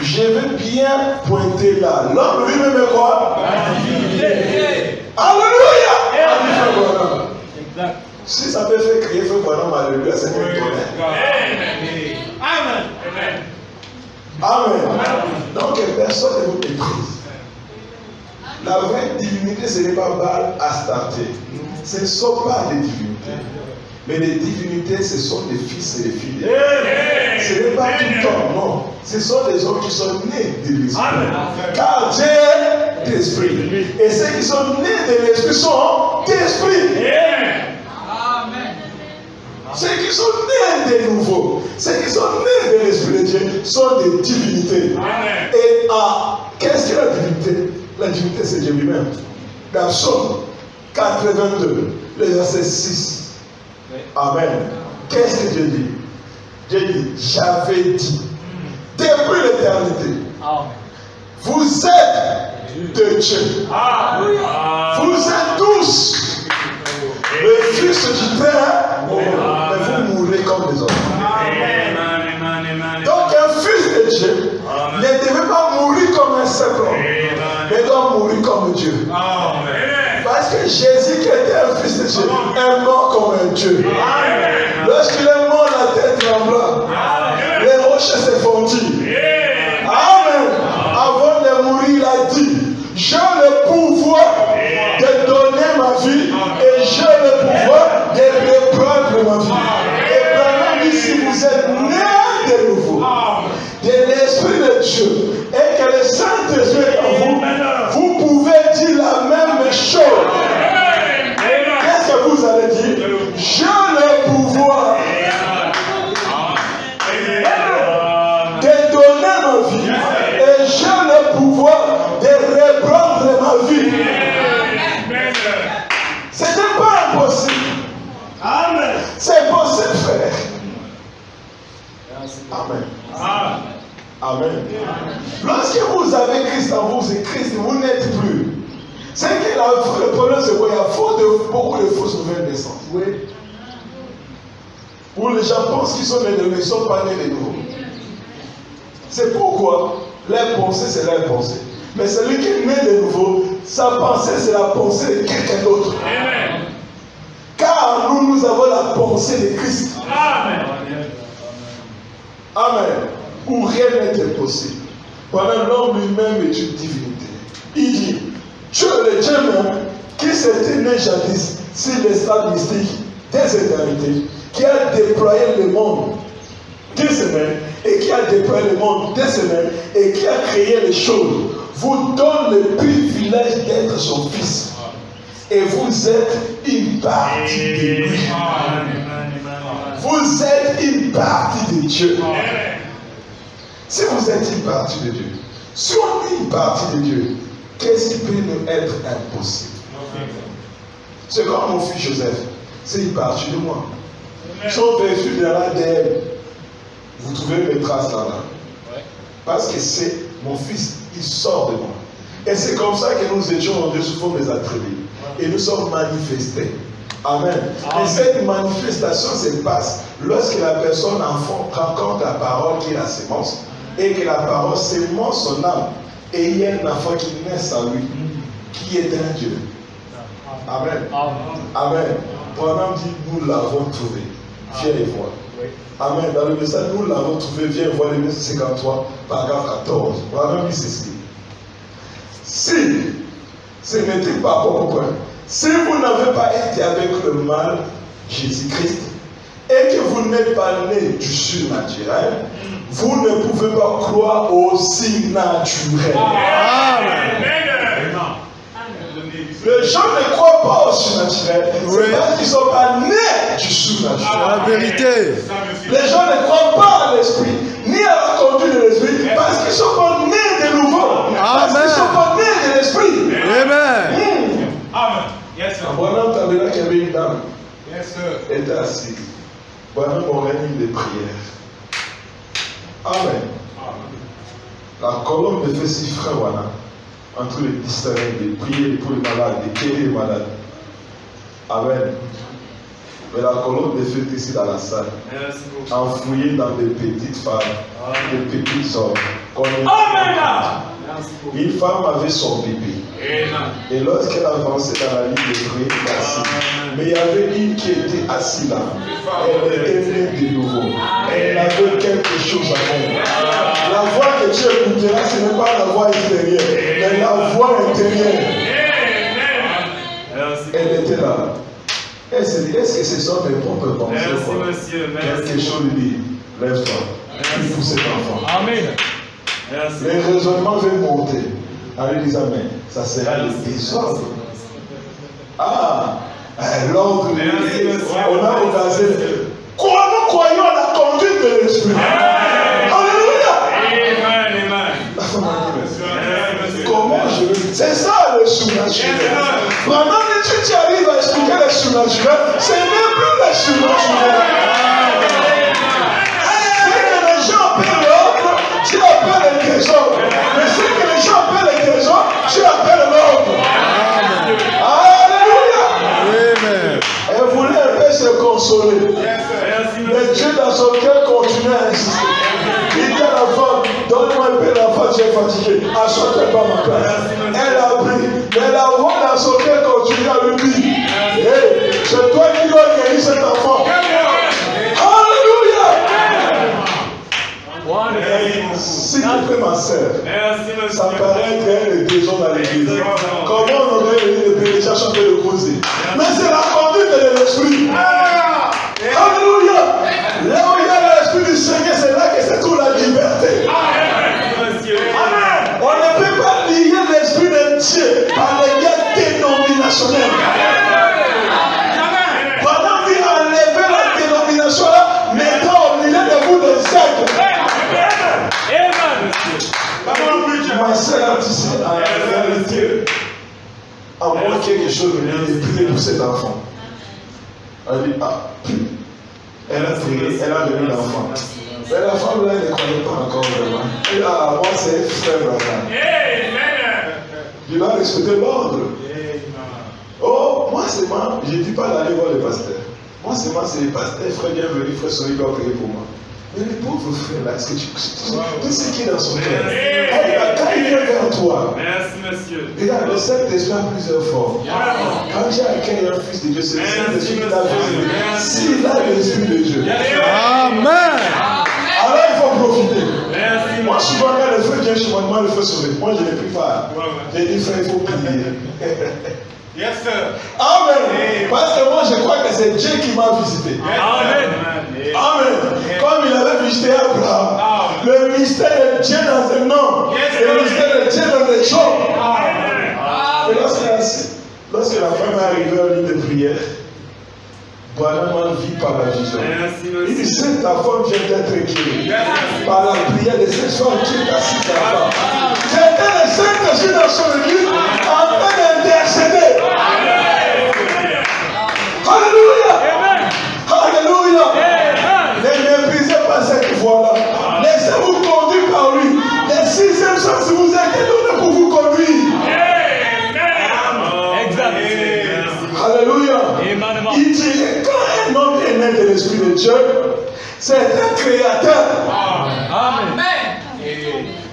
Speaker 1: Je veux bien pointer là. L'homme lui-même est quoi? La divinité. Alléluia. Exact. Si ça peut faire crier feu pendant alléluia, c'est que Amen. Amen. Donc personne ne vous méprise. La vraie divinité, ce n'est pas Baal Astarté. Ce ne sont pas des divinités. Mais les divinités, ce sont des fils et des filles. Ce n'est pas tout le temps, non. Ce sont des hommes qui sont nés de l'esprit. Car Dieu est d'esprit. Et ceux qui sont nés de l'esprit sont d'esprit. Ceux qui sont nés de nouveau, ceux qui sont nés de l'esprit de Dieu sont des divinités. Et qu'est-ce que la divinité? La divinité, c'est Dieu lui-même. Dans Psaume 82, le verset 6. Amen. Qu'est-ce que Dieu dit? Dieu dit, j'avais dit, depuis l'éternité, vous êtes de Dieu. Vous êtes tous le fils du Père, mais vous mourrez comme des hommes. Donc un fils de Dieu ne devait pas mourir comme un simple homme, mais doit mourir comme Dieu. Parce que Jésus, qui était un fils de Dieu, est mort comme un Dieu. Lorsqu'il est mort, la tête trembla, les rochers s'est fondu. Amen. Avant de mourir, il a dit, j'ai le pouvoir de donner ma vie et j'ai le pouvoir de reprendre ma vie. Et maintenant, si vous êtes nés de nouveau, de l'Esprit de Dieu, et que le Saint-Esprit est en vous, vous pouvez dire la même chose. Qu'est-ce que vous allez dire? J'ai le pouvoir de donner ma vie et j'ai le pouvoir de reprendre ma vie. Ce n'est pas impossible. C'est possible, frère. Amen. Amen. Lorsque vous avez Christ en vous, c'est Christ, vous n'êtes plus. C'est que le problème, c'est qu'il y a beaucoup de fausses nouvelles naissances. Oui. Où les gens pensent qu'ils sont nés de nouveau, ils ne sont pas nés de nouveau. C'est pourquoi leur pensée, c'est leur pensée. Mais celui qui est né de nouveau, sa pensée, c'est la pensée de quelqu'un d'autre. Car nous avons la pensée de Christ. Amen. Amen. Où rien n'est impossible. Pendant l'homme lui-même est une divinité. Il dit, Dieu, le Dieu même, qui s'était né jadis sur les stades mystiques des éternités, qui a déployé le monde des semaines, et qui a déployé le monde des semaines, et qui a créé les choses, vous donne le privilège d'être son fils. Et vous êtes une partie de lui. Vous êtes une partie de Dieu. Si vous êtes une partie de Dieu, si on est une partie de Dieu, qu'est-ce qui peut nous être impossible? C'est comme mon fils Joseph, c'est une partie de moi. Si on vérifie dans l'ADN, vous trouvez mes traces là-bas. Parce que c'est mon fils, il sort de moi. Et c'est comme ça que nous étions en Dieu sous forme des attributs. Et nous sommes manifestés. Amen. Et cette manifestation se passe lorsque la personne rencontre la parole qui est la sémence et que la parole sémence son âme. Et il y a un enfant qui naît en lui, qui est un Dieu. Amen. Amen. Pendant dit, nous l'avons trouvé. Viens les voir. Amen. Dans le message, nous l'avons trouvé. Viens voir le verset 53, paragraphe 14. Voilà, dit ceci. Si ce n'était pas bon point, si vous n'avez pas été avec le mal, Jésus-Christ, et que vous n'êtes pas né du surnaturel, vous ne pouvez pas croire au surnaturel. Amen. Les gens ne croient pas au surnaturel, c'est parce qu'ils ne sont pas nés du surnaturel.
Speaker 2: La vérité.
Speaker 1: Les gens ne croient pas à l'esprit, ni à la conduite de l'esprit, parce qu'ils ne sont pas nés de nouveau. Parce qu'ils ne sont pas nés de l'esprit.
Speaker 2: Amen.
Speaker 3: Amen. Yes, sir.
Speaker 1: Bonhomme Tabela qui avait une dame.
Speaker 3: Yes, sir.
Speaker 1: Était assise. Bonhomme aurait une de prière. Amen. La colonne de fait si frère voilà, entre les distingués, de prier pour les malades, de guérir les malades. Amen. Mais la colonne de feu est ici dans la salle, enfouillée dans des petites femmes, des petites hommes. Une femme avait son bébé. Et lorsqu'elle avançait dans la ligne de prière, elle était assise. Mais il y avait une qui était assise là. Elle était née de nouveau. Elle avait quelque chose à faire. La voix que tu écouteras, ce n'est pas la voix extérieure, mais la voix intérieure. Elle était là. Elle se dit, est-ce que ce sont mes propres pensées?
Speaker 3: Merci, monsieur.
Speaker 1: Quelque chose lui dit, lève-toi. Il pousse cet enfant.
Speaker 3: Amen. Merci.
Speaker 1: Les raisonnements vont monter. En lui disant, mais ça sera le désordre. Ah, l'ordre. On a occasion. Quoi, nous croyons à la conduite de l'esprit. Alléluia. Comment je veux. C'est ça le surnaturel. Pendant que tu arrives à expliquer le surnaturel, ce n'est plus le surnaturel. C'est que les gens appellent l'ordre, tu appelles le trésor. Mais c'est que les gens appellent le trésor, tu appelles l'ordre. Alléluia. Elle voulait un peu se consoler. Mais Dieu dans son cœur continue à insister. Il dit à la femme, donne-moi un peu la femme, tu es fatiguée. Assois-toi pas ma place. Elle a pris. Mais la voix dans son cœur continue à lui dire, hey, c'est toi qui dois guérir cet enfant. Alléluia. S'il te plaît, ma soeur, ça paraît être le désordre dans l'église. Comment on aurait eu le déjà chanter le causer? Mais c'est la conduite de l'esprit. Alléluia. Là où il y a l'esprit du Seigneur, c'est là que se trouve la liberté. On ne peut pas lier l'esprit de Dieu par les liens dénominationnels. Pendant qu'il a enlevé la dénomination là, maintenant on milieu de vous des siècles. Ma soeur a dit en réalité, à moins quelque chose de prier pour cet enfant. Elle dit, ah, elle a prié, elle a donné l'enfant. Mais la femme là, elle ne connaît pas encore vraiment. Elle a, moi c'est frère là. Je dois respecter l'ordre. Oh, moi c'est moi, je ne dis pas d'aller voir le pasteur. Moi c'est le pasteur, frère bienvenu, frère Sonia doit prier pour moi. Mais les pauvres frères là, est-ce que tu sais qui est dans son cœur? Quand il vient vers toi,
Speaker 3: merci monsieur.
Speaker 1: Regarde, le Saint-Esprit a plusieurs formes. Quand tu as accueilli un fils de Dieu, c'est le Saint-Esprit qui t'a visité. S'il a l'Esprit de Dieu.
Speaker 2: Amen.
Speaker 1: Alors il faut profiter. Moi souvent quand le feu vient chez moi, le feu sauvé. Moi je n'ai plus pas. J'ai dit frère, il faut prier.
Speaker 3: Yes sir.
Speaker 1: Amen. Parce que moi je crois que c'est Dieu qui m'a visité.
Speaker 3: Amen.
Speaker 1: Amen. Comme il avait visité Abraham. Le mystère de Dieu dans un homme. Le mystère de Dieu dans des gens. Et lorsque la femme est arrivée en ligne de prière, Bonhomme vit par la vision. Il dit, cette ta femme vient d'être guérie. Par la prière de cette femme qui est assise là-bas. C'était le Saint-Esprit dans son église en train d'intercéder. Alléluia. Alléluia. Ne méprisez pas cette voix-là. Laissez-vous conduire par lui. Les 6e chance vous êtes donné pour vous conduire. Alléluia. Il dit, quand un homme est né de l'Esprit de Dieu, c'est un créateur.
Speaker 3: Amen.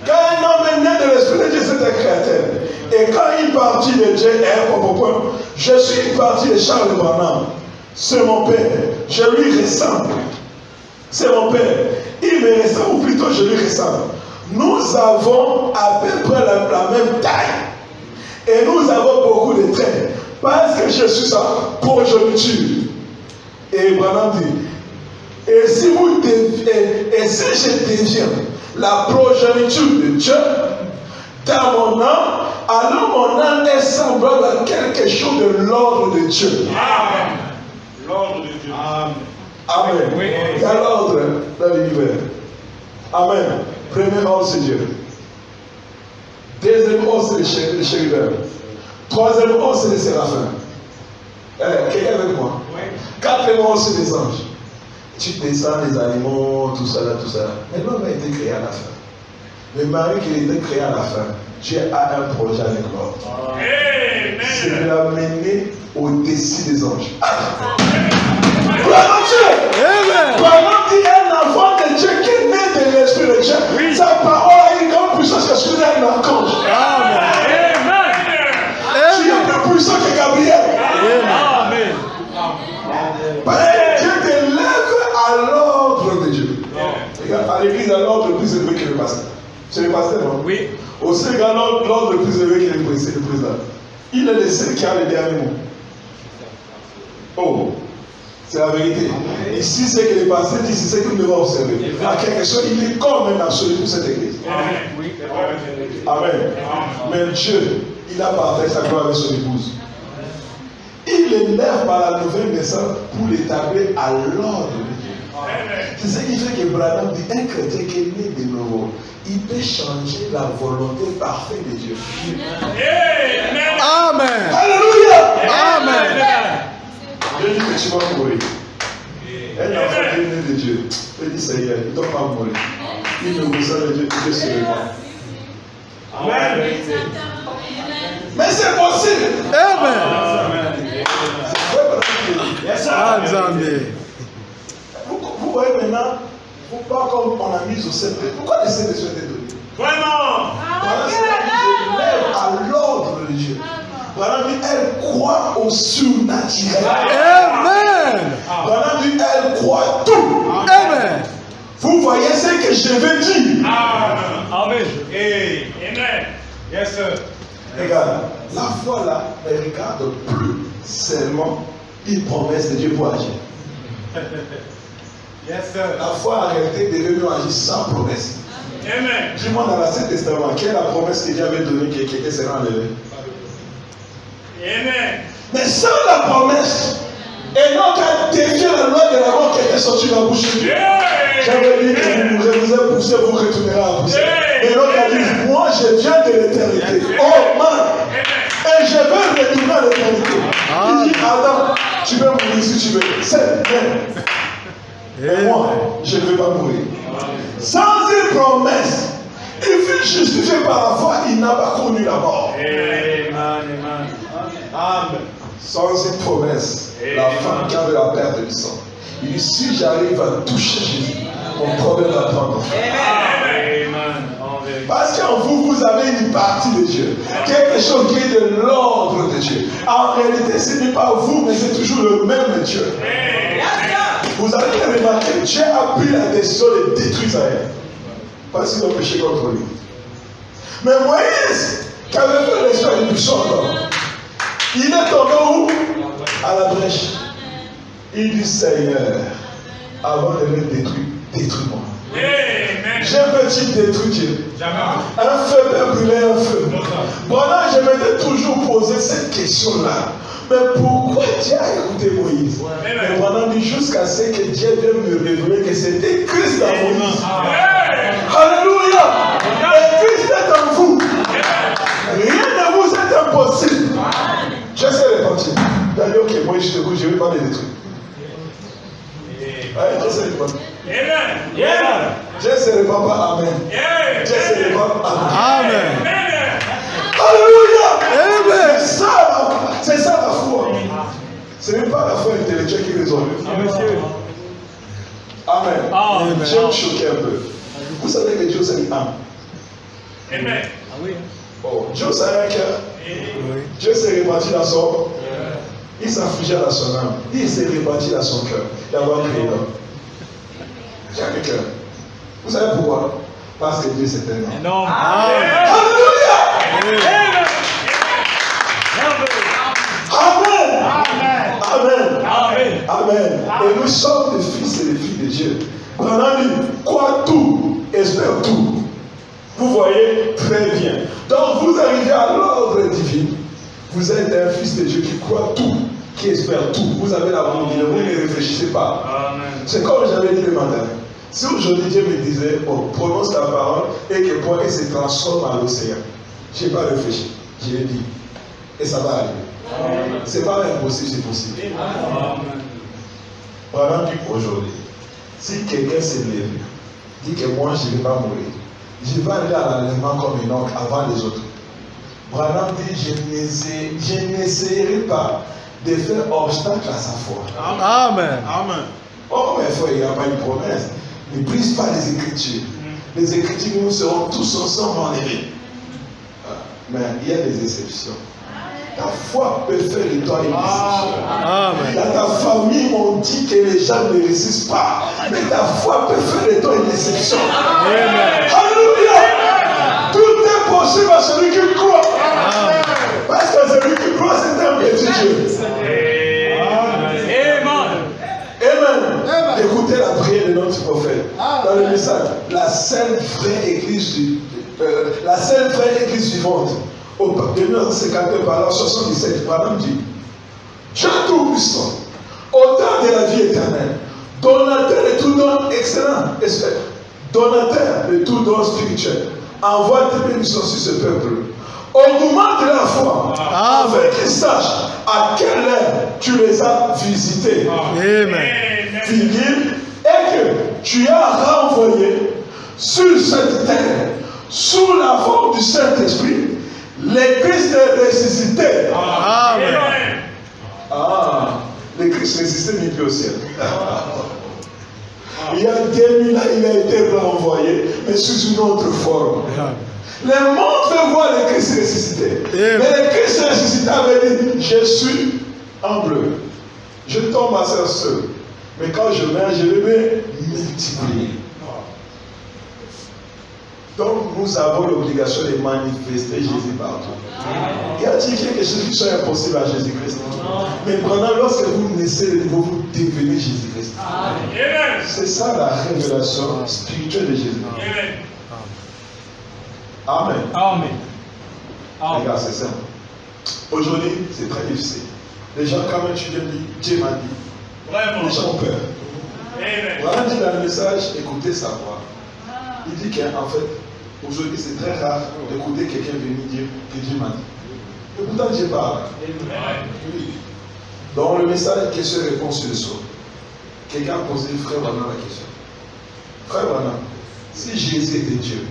Speaker 1: Quand un homme est né de l'Esprit de Dieu, c'est un créateur. Et quand une partie de Dieu est un point, je suis une partie de Charles Branham. C'est mon père. Je lui ressemble. C'est mon père. Il me ressemble, ou plutôt je lui ressemble. Nous avons à peu près la même taille. Et nous avons beaucoup de traits. Parce que je suis sa progéniture. Et Branham dit, et si je deviens la progéniture de Dieu dans mon âme, alors mon âme est semblable à quelque chose de l'ordre de Dieu.
Speaker 3: Amen. L'ordre de Dieu. Amen.
Speaker 1: Amen.
Speaker 3: Oui.
Speaker 1: Il y a l'ordre dans l'univers. Amen. Premier ordre, c'est Dieu. Deuxième ordre, c'est les chérubins. Troisième ordre, c'est les séraphins. Quelqu'un avec moi? Oui. Quatrième ordre, c'est les anges. Tu descends les animaux, tout ça, tout ça. Mais l'homme a été créé à la fin. Le mari qui a été créé à la fin, Dieu a un projet avec l'ordre. C'est de l'amener au-dessus des anges. Gloire à Dieu.
Speaker 2: Amen.
Speaker 1: Pendant qu'il y a un enfant de Dieu qui est né de l'Esprit de Dieu, sa parole a une grande puissance parce qu'il est un archange.
Speaker 2: Amen.
Speaker 1: Tu es plus puissant que Gabriel.
Speaker 3: Amen.
Speaker 1: Parce que Dieu t'élève à l'ordre de Dieu. Regarde, à l'église, à l'ordre le plus élevé que le pasteur. C'est le pasteur, non?
Speaker 3: Oui.
Speaker 1: Au Sénégal, l'ordre le plus élevé que le président. Il est le seul qui a le dernier mot. Oh, c'est la vérité. Ici, c'est que les pasteurs disent, c'est ce que nous devons observer. À quelque chose, il est comme un absolu pour cette église. Amen. Mais Dieu, il a partagé sa gloire avec son épouse. Il l'élève par la nouvelle naissance pour l'établir à l'ordre de Dieu. C'est ce qui fait que Branham dit, un chrétien qui est né de nouveau, il peut changer la volonté parfaite de Dieu.
Speaker 2: Amen.
Speaker 1: Alléluia.
Speaker 2: Amen.
Speaker 1: Dieu dit que tu vas mourir. Un enfant qui est né de Dieu, il dit Seigneur, il ne doit pas mourir. Il ne vous savez Dieu, Dieu se répand. Amen. Mais c'est possible.
Speaker 2: Amen. Amen.
Speaker 1: Vous voyez maintenant, pourquoi comme on a mis au Saint-Esprit, pourquoi le Saint-Esprit est donné?
Speaker 3: Vraiment.
Speaker 1: Voilà, c'est la vie de lève à l'ordre de Dieu. Voilà, elle croit au surnaturel.
Speaker 2: Amen.
Speaker 1: Voilà, elle croit tout.
Speaker 2: Amen.
Speaker 1: Vous voyez ce que je veux dire?
Speaker 3: Amen. Amen. Yes, sir.
Speaker 1: Regarde, la foi là ne regarde plus seulement une promesse de Dieu pour agir.
Speaker 3: Yes, sir.
Speaker 1: La foi en réalité devait nous agir sans promesse.
Speaker 3: Amen.
Speaker 1: Dis-moi dans l'Ancien Testament, quelle est la promesse que Dieu avait donnée que quelqu'un sera enlevé?
Speaker 3: Amen.
Speaker 1: Mais sans la promesse, et non qu'à défier la loi de la mort qui était sortie de la bouche de Dieu. J'avais dit que vous mourrez, vous êtes poussé, vous retournerez à pousser. Et l'autre a dit, moi je viens de l'éternité. Oh man! Et je veux retourner à l'éternité. Il dit, Adam, tu peux mourir si tu veux. C'est bien. Et moi, je ne veux pas mourir. Sans une promesse, il fut justifié par la foi, il n'a pas connu la mort.
Speaker 3: Amen.
Speaker 1: Sans une promesse, la femme qui avait la perte du sang. Il dit, si j'arrive à toucher Jésus, mon problème va prendre fin. Parce qu'en vous, vous avez une partie de Dieu. Quelque chose qui est de l'ordre de Dieu. En réalité, ce n'est pas vous, mais c'est toujours le même Dieu. Vous avez remarqué, Dieu a pris la décision de détruire Israël. Parce qu'ils ont péché contre lui. Mais Moïse, qui avait fait l'histoire du puissant homme, il est tombé où? À la brèche. Il dit, Seigneur, avant de me détruire, détruis-moi. Je peux-tu détruire Dieu? Un feu peut brûler un feu. Voilà, je m'étais toujours posé cette question-là. Mais pourquoi Dieu a écouté Moïse? Mais pendant dit jusqu'à ce que Dieu vienne me révéler que c'était Christ dans Moïse. Alléluia! Et Christ est en vous. Rien de vous est impossible. Je sais repartir. D'ailleurs, ok, moi je ne vais pas les détruire. Je sais repartir. Je sais repartir. Amen. Je sais repartir. Amen. Alléluia!
Speaker 2: Amen.
Speaker 1: C'est ça la foi. Ce n'est pas la foi intellectuelle qui résolve. Amen. Je vais me choquer un peu. Vous savez que Dieu c'est une âme.
Speaker 3: Amen.
Speaker 1: Oh, Dieu c'est un cœur. Dieu s'est réparti dans son. Il s'affligeait dans son âme. Il s'est réparti dans son cœur. D'avoir créé l'homme. J'ai un cœur. Vous savez pourquoi? Parce que Dieu c'est un homme. Alléluia! Amen. Et nous sommes des fils et des filles de Dieu. Branham dit, crois tout, espère tout. Vous voyez très bien. Donc vous arrivez à l'ordre divin. Vous êtes un fils de Dieu qui croit tout, qui espère tout. Vous avez la volonté, vous ne réfléchissez pas. C'est comme j'avais dit le matin. Si aujourd'hui Dieu me disait, oh, prononce ta parole et que pour elle se transforme en l'océan, je n'ai pas réfléchi. Je l'ai dit. Et ça va arriver. Ce n'est pas impossible, c'est possible. Branham dit aujourd'hui, si quelqu'un s'est levé, dit que moi je ne vais pas mourir, je vais aller à l'enlèvement comme un oncle avant les autres. Branham dit, je n'essayerai pas de faire obstacle à sa foi.
Speaker 2: Amen.
Speaker 4: Amen.
Speaker 1: Oh, mes frères, il n'y a pas une promesse. Ne brise pas les Écritures. Les Écritures, nous serons tous ensemble enlevés. Mais il y a des exceptions. Ta foi peut faire de toi une exception.
Speaker 2: Amen.
Speaker 1: Dans ta famille, on dit que les gens ne résistent pas. Mais ta foi peut faire de toi une exception.
Speaker 2: Amen.
Speaker 1: Alléluia. Tout est possible à celui qui croit. Parce que celui qui croit, c'est un petit Dieu. Amen. Écoutez la prière de notre prophète. Dans le message, la seule vraie église vivante. Au 1952 par l'an 77, Madame dit, Dieu Tout-Puissant, auteur de la vie éternelle, donateur de tout don excellent, donateur de tout don spirituel, envoie tes bénédictions sur ce peuple. Augmente la foi, afin qu'ils sachent à quelle heure tu les as visités.
Speaker 2: Amen.
Speaker 1: Figure, et que tu as renvoyé sur cette terre, sous la forme du Saint-Esprit, les Christ ressuscité.
Speaker 2: Amen.
Speaker 1: Les Christ ressuscité n'est plus au ciel. Il y a 2000 ans, il a été renvoyé, mais sous une autre forme. Le monde veut voir les Christ ressuscités. Mais les Christ ressuscités avaient dit, je suis humble. Je tombe à ser seul. Mais quand je meurs, je vais me multiplier. Donc nous avons l'obligation de manifester Jésus partout. Il y a dit quelque chose qui soit impossible à Jésus-Christ. Mais pendant lorsque vous naissez de nouveau, vous devenez Jésus-Christ. C'est ça la révélation spirituelle de Jésus. Amen.
Speaker 3: Amen.
Speaker 1: Regarde, c'est simple. Aujourd'hui, c'est très difficile. Les gens, quand même, tu viens dire, Dieu m'a dit.
Speaker 3: Vraiment.
Speaker 1: Les gens ont peur.
Speaker 3: Amen.
Speaker 1: Voilà, dit dans le message, écoutez sa voix. Il dit qu'en fait, aujourd'hui, c'est très rare d'écouter quelqu'un venir dire que Dieu m'a dit. Et pourtant, Dieu parle. Oui. Dans le message, question-réponse sur le sol. Quelqu'un a posé frère Wana la question. Frère Wana, si Jésus était Dieu,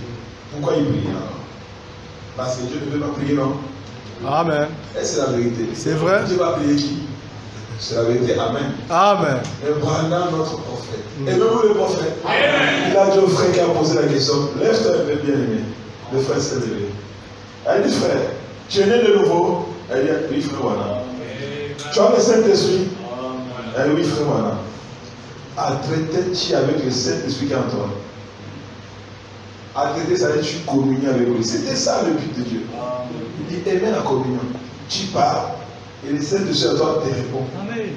Speaker 1: pourquoi il priait alors? Parce que Dieu ne veut pas prier, non?
Speaker 2: Amen.
Speaker 1: Et c'est la vérité.
Speaker 2: C'est vrai.
Speaker 1: Dieu va prier qui? C'est la vérité. Amen.
Speaker 2: Amen.
Speaker 1: Et voilà notre prophète. Et même le prophète. Il a dit au frère qui a posé la question, lève-toi un peu bien aimé. Le frère s'est levé. Elle dit, frère, tu es né de nouveau? Elle dit, oui, frère Wana. Tu as le Saint-Esprit? Elle dit, oui, frère Wana. À traiter avec le Saint-Esprit qui est en toi. À traiter, ça veut dire tu communies avec lui. C'était ça le but de Dieu. Il dit, aimer la communion. Tu parles. Et le Saint-Esprit à toi te répond.
Speaker 3: Amen.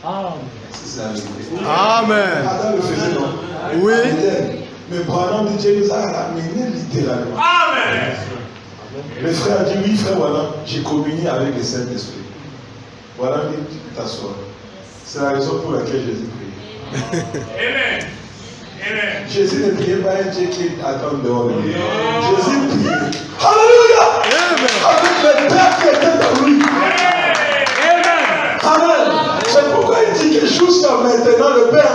Speaker 3: Amen.
Speaker 1: C'est la vérité.
Speaker 2: Amen.
Speaker 1: Adam le faisait, non?
Speaker 2: Oui.
Speaker 1: Mais pendant que Dieu nous a ramené littéralement.
Speaker 3: Amen.
Speaker 1: Le frère a dit, oui, frère, voilà, j'ai communié avec le Saint-Esprit. Voilà, tu peux t'asseoir. C'est la raison pour laquelle Jésus priait.
Speaker 3: Amen. Amen.
Speaker 1: Jésus ne priait pas un Dieu qui attend dehors de lui. Jésus priait. Alléluia! Avec le Père qui était dans lui. Amen. C'est pourquoi il dit que jusqu'à maintenant, le Père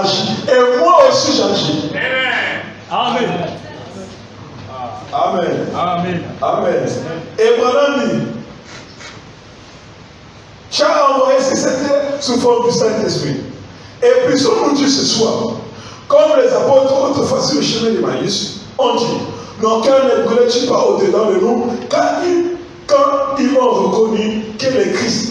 Speaker 1: agit. Et moi aussi j'agis.
Speaker 3: Amen.
Speaker 1: Amen.
Speaker 3: Amen.
Speaker 1: Amen. Et Branham dit, tu as envoyé ce Saint-Esprit sous forme du Saint-Esprit. Et puis, nous dit ce soir, comme les apôtres autrefois sur le chemin de Maïs, on dit, non, qu'un ne brûle-tu pas au-dedans de nous, quand ils ont reconnu que le Christ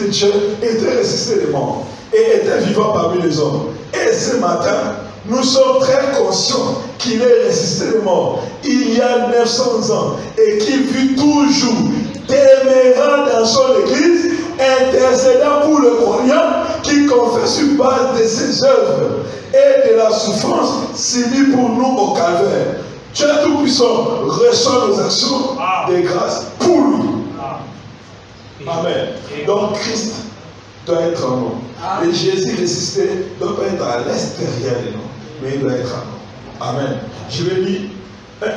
Speaker 1: de Dieu était ressuscité des morts et était vivant parmi les hommes. Et ce matin, nous sommes très conscients qu'il est ressuscité des morts il y a 900 ans et qu'il vit toujours demeurant dans son église, intercédant pour le croyant qui confesse sur base de ses œuvres et de la souffrance subie pour nous au calvaire. Dieu Tout-Puissant reçoit nos actions de grâce pour lui. Amen. Donc Christ doit être en nous. Et Jésus ressuscité ne doit pas être à l'extérieur de nous, mais il doit être en nous. Amen. Je vais lire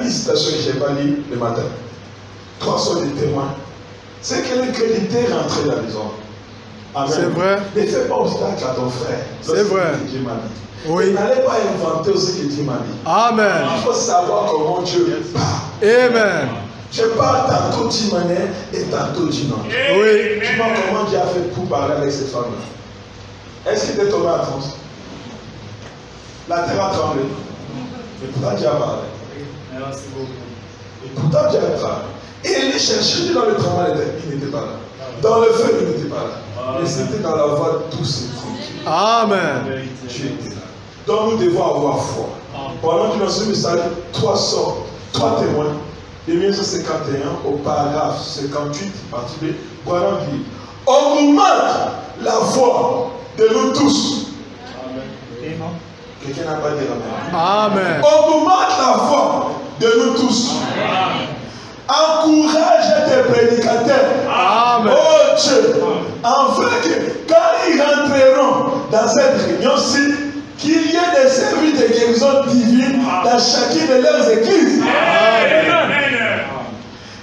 Speaker 1: une citation que je n'ai pas lue le matin. 3 sont des témoins. C'est que l'incrédulité est rentrée dans les hommes. Amen.
Speaker 2: C'est vrai.
Speaker 1: Ne fais pas obstacle à ton frère.
Speaker 2: C'est vrai.
Speaker 1: Que Dieu m'a dit.
Speaker 2: Oui.
Speaker 1: N'allez pas inventer ce que Dieu m'a dit.
Speaker 2: Amen.
Speaker 1: Il faut savoir comment Dieu parle.
Speaker 2: Amen.
Speaker 1: Je parle tantôt Timane et tantôt Dinan.
Speaker 2: Oui.
Speaker 1: Tu vois comment Dieu a fait pour parler avec cette femme-là. Est-ce qu'il était tombé à transe? La terre a tremblé. Et pourtant Dieu a parlé.
Speaker 3: Merci beaucoup.
Speaker 1: Et pourtant Dieu a parlé. Et il cherchait dans le tremblement de terre, il n'était pas là. Dans le feu, il n'était pas là. Mais c'était dans la voie douce et tranquille.
Speaker 2: Amen.
Speaker 1: Dieu était là. Donc nous devons avoir foi. Pendant que dans ce message, 3 témoins. De 1951 au paragraphe 58, partie B, Branham dit, augmente la foi de nous tous.
Speaker 3: Amen.
Speaker 1: Quelqu'un n'a pas dit amen.
Speaker 2: Amen.
Speaker 1: Augmente la foi de nous tous. Encourage tes prédicateurs.
Speaker 2: Amen.
Speaker 1: Oh Dieu, afin que quand ils rentreront dans cette réunion-ci, qu'il y ait des services de guérison divine dans chacune de leurs églises.
Speaker 3: Amen.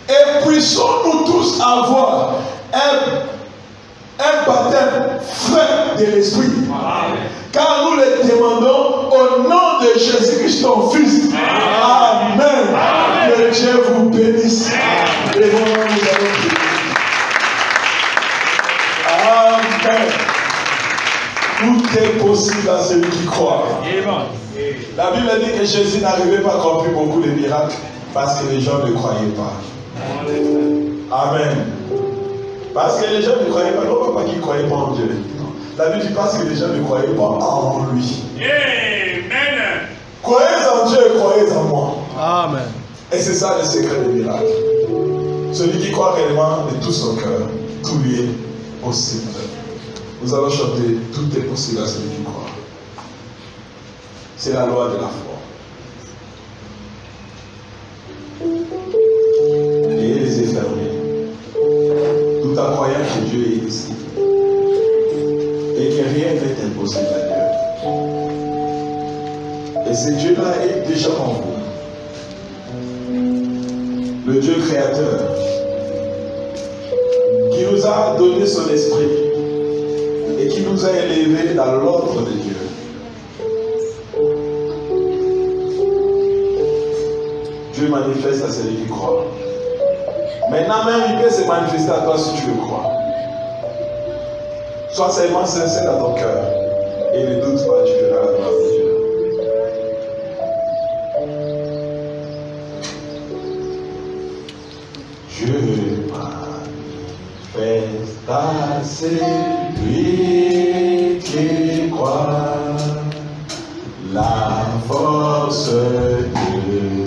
Speaker 1: Et puissons-nous tous avoir un baptême frais de l'Esprit. Car nous le demandons au nom de Jésus-Christ, ton Fils. Amen. Que Dieu vous bénisse. Et nous allons prier. Amen. Tout est possible à celui qui croit. La Bible dit que Jésus n'arrivait pas à accomplir beaucoup de miracles parce que les gens ne croyaient pas. Amen. Parce que les gens ne croyaient pas, non pas qu'ils ne croyaient pas en Dieu. La Bible dit parce que les gens ne croyaient pas en lui.
Speaker 3: Amen.
Speaker 1: Croyez en Dieu et croyez en moi.
Speaker 2: Amen.
Speaker 1: Et c'est ça le secret des miracles. Celui qui croit réellement de tout son cœur, tout lui est possible. Nous allons chanter, tout est possible à celui qui croit. C'est la loi de la foi. Ayez les yeux fermés, tout en croyant que Dieu est ici et que rien n'est impossible à Dieu. Et ce Dieu-là est déjà en vous. Le Dieu créateur qui nous a donné son esprit et qui nous a élevés dans l'ordre de Dieu. Dieu manifeste à celui qui croit. Maintenant même, il peut se manifester à toi si tu le crois. Sois seulement sincère dans ton cœur et ne doute pas, tu verras la gloire de Dieu. Dieu manifeste à celui qui croit la force de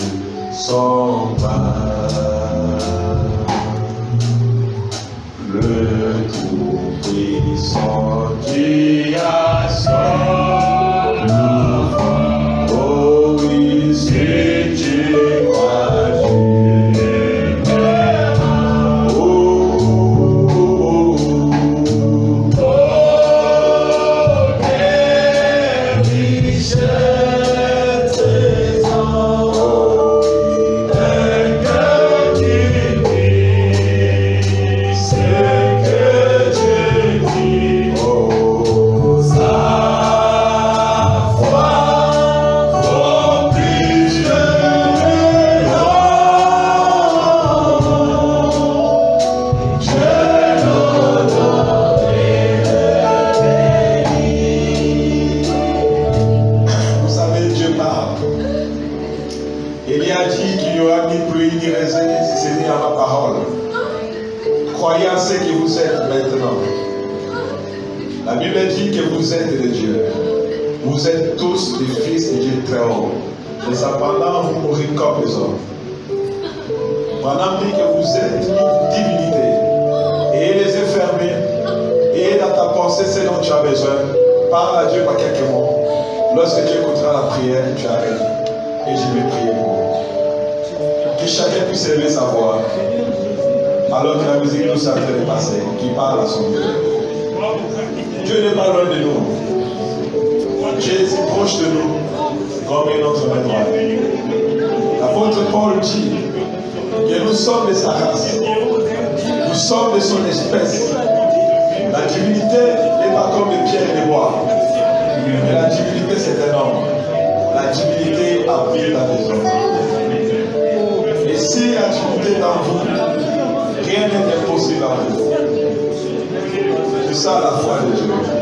Speaker 1: son bras. Le Tout-Puissant qui a son enfant. Oh oui, si tu crois, tu verras. Oh, oh, oh, oh, quelle richesse trésor. Oh, un cœur qui vit, c'est que Dieu dit. Oh, sa foi vaut plus que l'or. Dieu l'honore et le bénit. Vous savez, Dieu parle. Il a dit qu'il n'y aura ni pluie ni raisin si ce n'est à ma parole. Croyez en ce que vous êtes maintenant. La Bible dit que vous êtes de Dieu. Vous êtes tous des fils de Dieu très haut. Mais cependant, vous mourrez comme les hommes. Madame dit que vous êtes une divinité. Et les yeux fermés. Et dans ta pensée, ce dont tu as besoin. Parle à Dieu par quelques mots. Lorsque tu écouteras la prière, tu arrêtes. Et je vais prier pour vous. Que chacun puisse élever sa voix. Alors que la musique nous est en train de passer. Qui parle à son Dieu. Dieu n'est pas loin de nous. Dieu est si proche de nous comme est notre main droite. L'apôtre Paul dit que nous sommes de sa race. Nous sommes de son espèce. La divinité n'est pas comme les pierres et les bois. Mais la divinité c'est un homme. La divinité habite dans les hommes. Et Si la Trinité est en vous, rien n'est impossible en vous. C'est ça la foi de Dieu.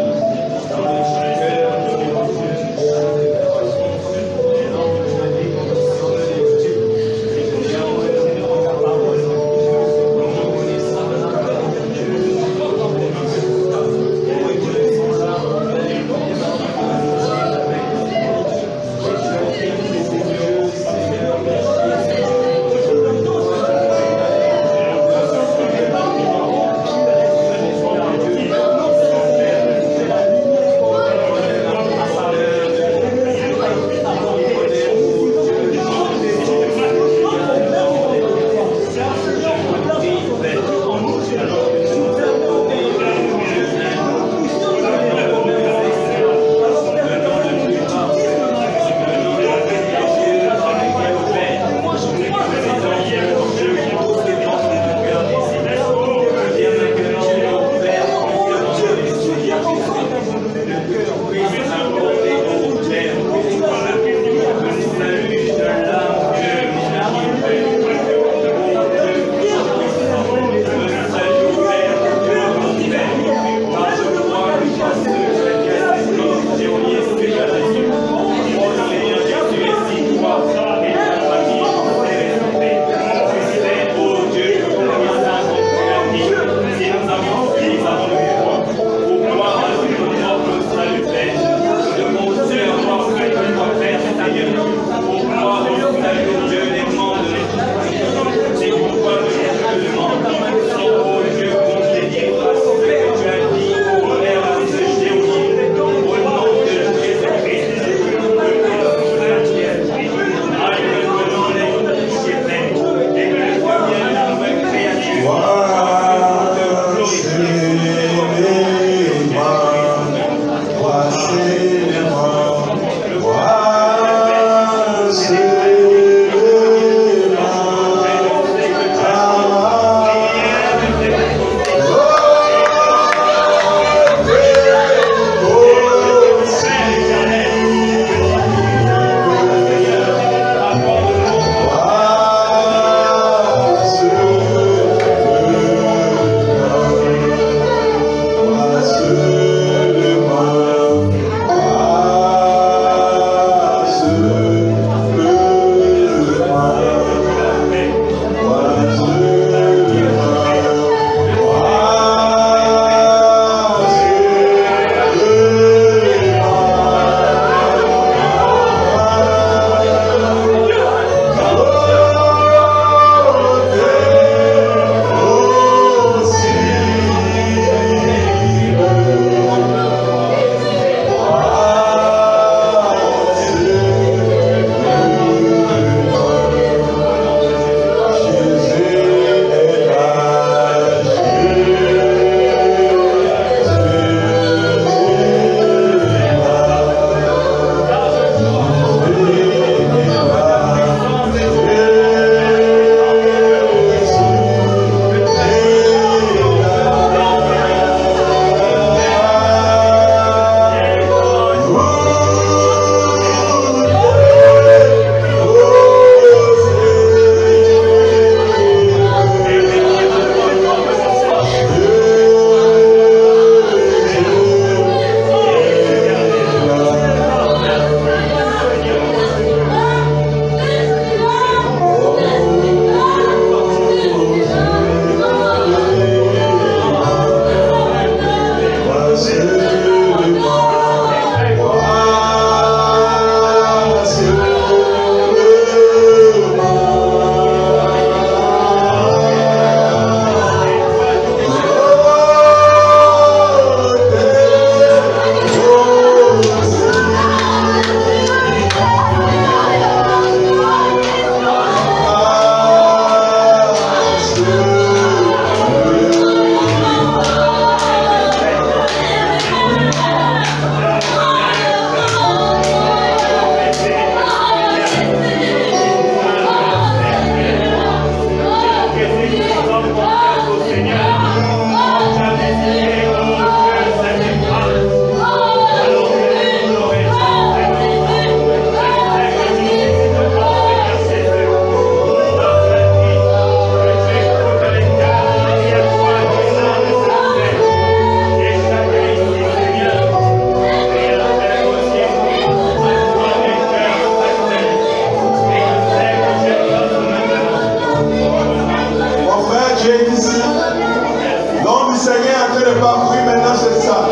Speaker 1: train de parcourir maintenant cette salle.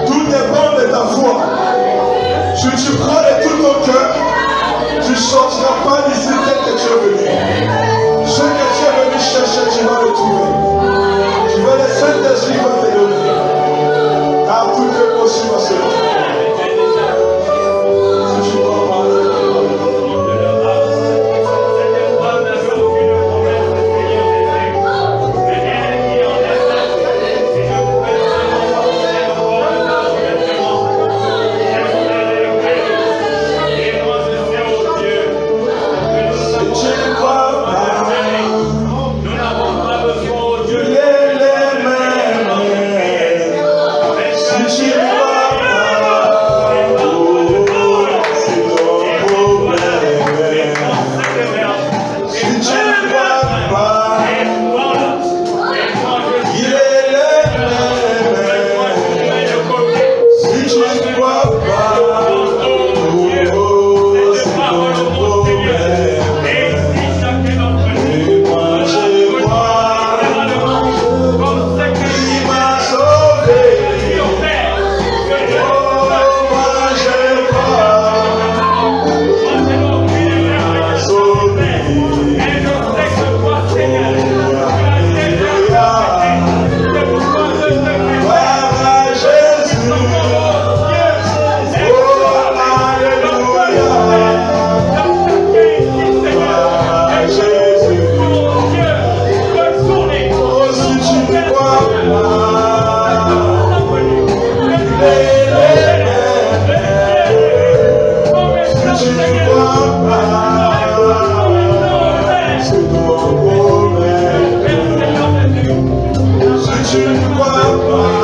Speaker 1: Tout dépend de ta foi. Si tu crois de tout ton cœur, tu ne sortiras pas d'ici tel que tu es venu. Ce que tu es venu chercher, tu vas le trouver. Tu veux le Saint-Esprit va te donner. Car tout est possible à celui. Si tu crois pas,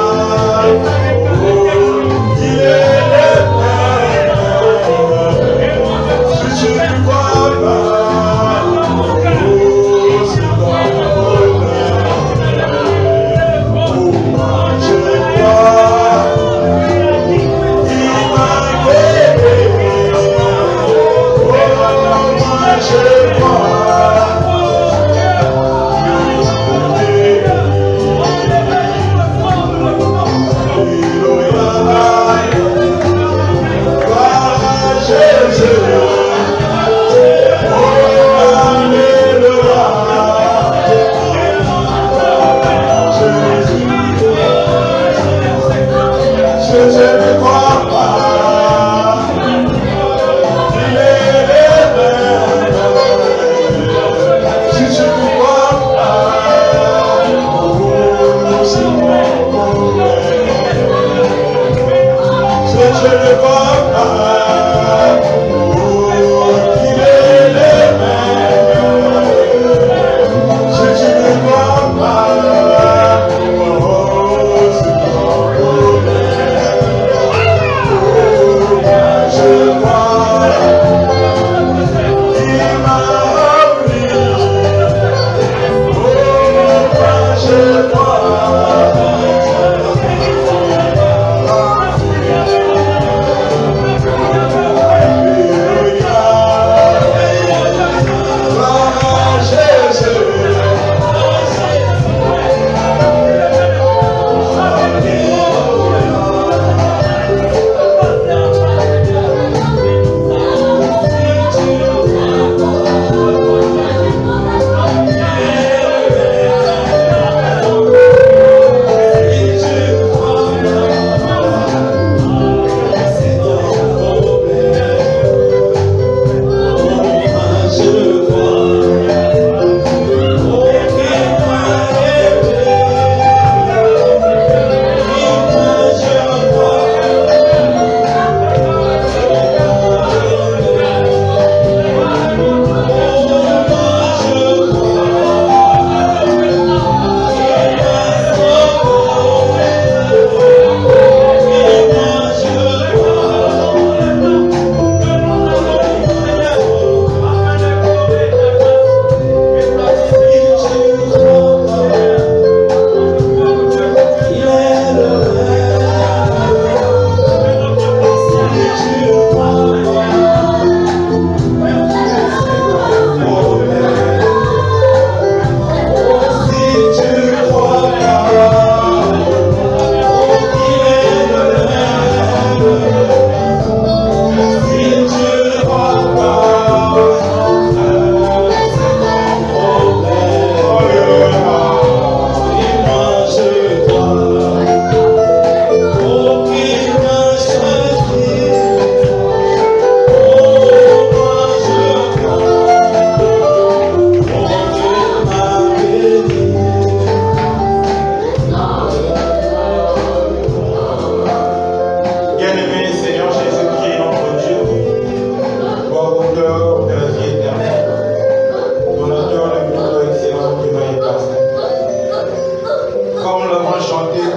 Speaker 1: chanter.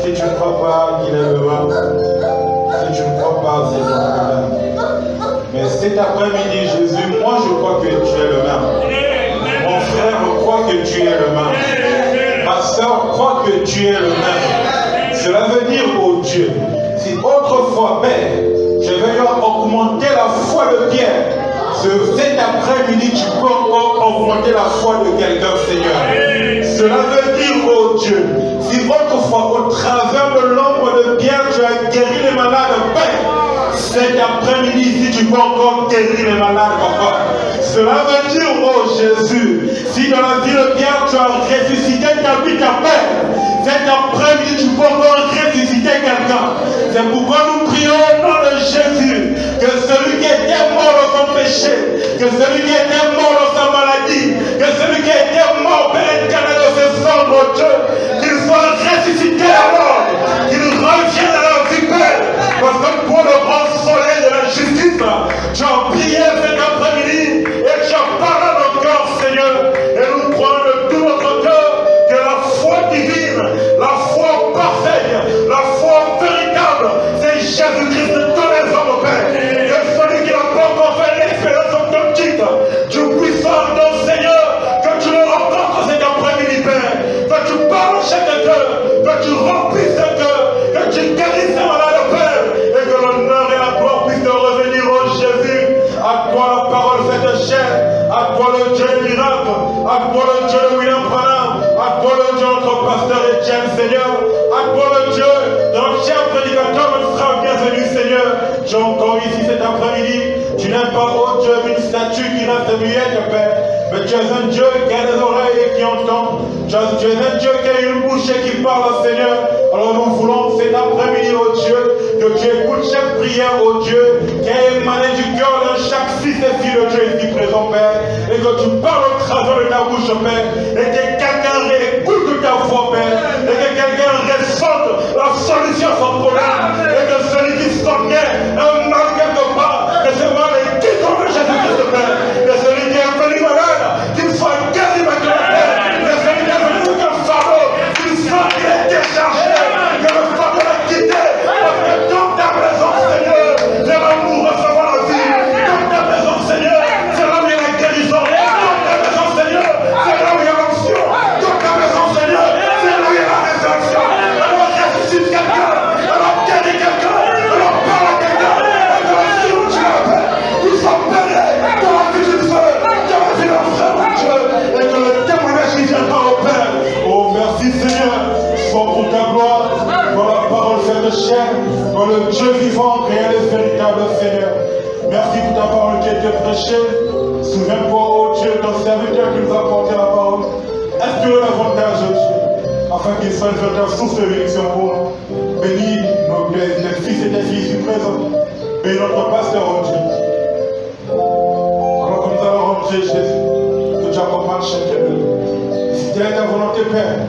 Speaker 1: Si tu ne crois pas qu'il est le roi, si tu ne crois pas, c'est ton problème. Mais cet après-midi, Jésus, moi je crois que tu es le même. Mon frère croit que tu es le même. Ma soeur croit que tu es le même. Cela veut dire, oh Dieu, si autrefois, Père, je vais augmenter la foi de Pierre, cet après-midi, tu peux encore augmenter la foi de quelqu'un, Seigneur. Cela veut dire, oh Dieu, si autrefois, au travers de l'ombre de Pierre, tu as guéri les malades, Père, cet après-midi, si tu peux encore guérir les malades, Papa. Cela veut dire, oh Jésus, si dans la vie de Pierre, tu as ressuscité ta vie, ta Père, cet après-midi, tu peux encore ressusciter quelqu'un. C'est pourquoi nous prions au nom de Jésus, que celui qui était mort dans son péché, que celui qui était mort dans sa maladie, que celui qui était mort, Père éternel, dans ses cendres, oh Dieu, qu'il soit ressuscité alors, qu'il revienne à la vie, Père, parce que pour le grand soleil de la justice, tu as prié cet après-midi et tu as parlé à notre cœur, Seigneur, et nous croyons de tout notre cœur que la foi divine, la foi parfaite, la foi véritable, c'est Jésus-Christ de tous les hommes, Père. Que celui qui n'a pas encore fait l'expérience authentique du puissant de ton Seigneur, que tu le rencontres cet après-midi, Père, que tu parles à chaque cœur, que tu remplisses ce cœur, que tu guérisses ces malades, Père, et que l'honneur et la gloire puissent te revenir, oh Jésus. À toi la parole faite chair, à toi le Dieu des miracles, à toi le Dieu de William Branham, à toi le Dieu de notre pasteur Etienne, Seigneur, à toi le Dieu de notre cher prédicateur, notre frère bienvenu, Seigneur. Tu es encore ici cet après-midi. Tu n'es pas, oh Dieu, une statue qui reste muette, Père, mais tu es un Dieu qui a des oreilles et qui entend. Tu es un Dieu qui a une bouche et qui parle, Seigneur. Alors nous voulons cet après-midi, oh Dieu, que tu écoutes chaque prière, oh Dieu, qui est émanée du cœur de chaque fils et fille de Dieu ici présent, Père, et que tu parles au travers de ta bouche, Père, et que quelqu'un réécoute ta voix, Père, et que quelqu'un ressente la solution à son problème, et que celui qui sonnait un mal quelque part, que ce mal est quitte au nom de Jésus-Christ, Père, que celui qui est venu malade, qu'il soit guéri maintenant, Père, que celui qui est venu avec un fardeau, qu'il soit déchargé, que le fardeau l'a quitté, parce que dans ta présence, Seigneur, c'est l'amour, recevoir la vie, dans ta présence, Seigneur, c'est là où il y a la guérison, dans ta présence, Seigneur, c'est là où il y a l'onction, dans ta présence, Seigneur, c'est là où il y a la résurrection. Alors ressuscite quelqu'un, alors guéris quelqu'un, alors parle à quelqu'un, et que la vie où tu l'appelles, ils sont bénis dans la vie d'une sœur, dans la vie d'un frère, mon Dieu, et que le témoignage qui viendra au Père. Oh merci Seigneur, soit pour ta gloire, pour la parole faite chair, pour le Dieu vivant, réel et véritable, Seigneur. Merci pour ta parole qui a été prêchée. Souviens-toi, oh Dieu, ton serviteur qui nous a apporté la parole. Inspire davantage, oh Dieu, afin qu'il soit une véritable source de bénédiction pour nous. Bénis les fils et tes filles ici présents. Bénis notre pasteur, oh Dieu. Alors que nous allons rentrer, Jésus, que tu accompagnes chacun de nous. Si telle est ta volonté, Père,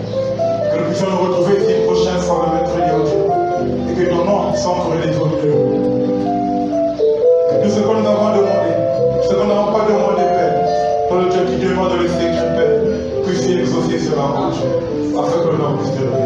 Speaker 1: que nous puissions nous retrouver ici le prochain soir de mercredi, oh Dieu. Et que ton nom soit encore élevé au milieu de nous. Tout ce que nous avons demandé, ce que nous n'avons pas demandé, Père, pour le Dieu qui demande le secret, Père, puisse exaucer cela, mon Dieu, afin que le nom puisse te donner.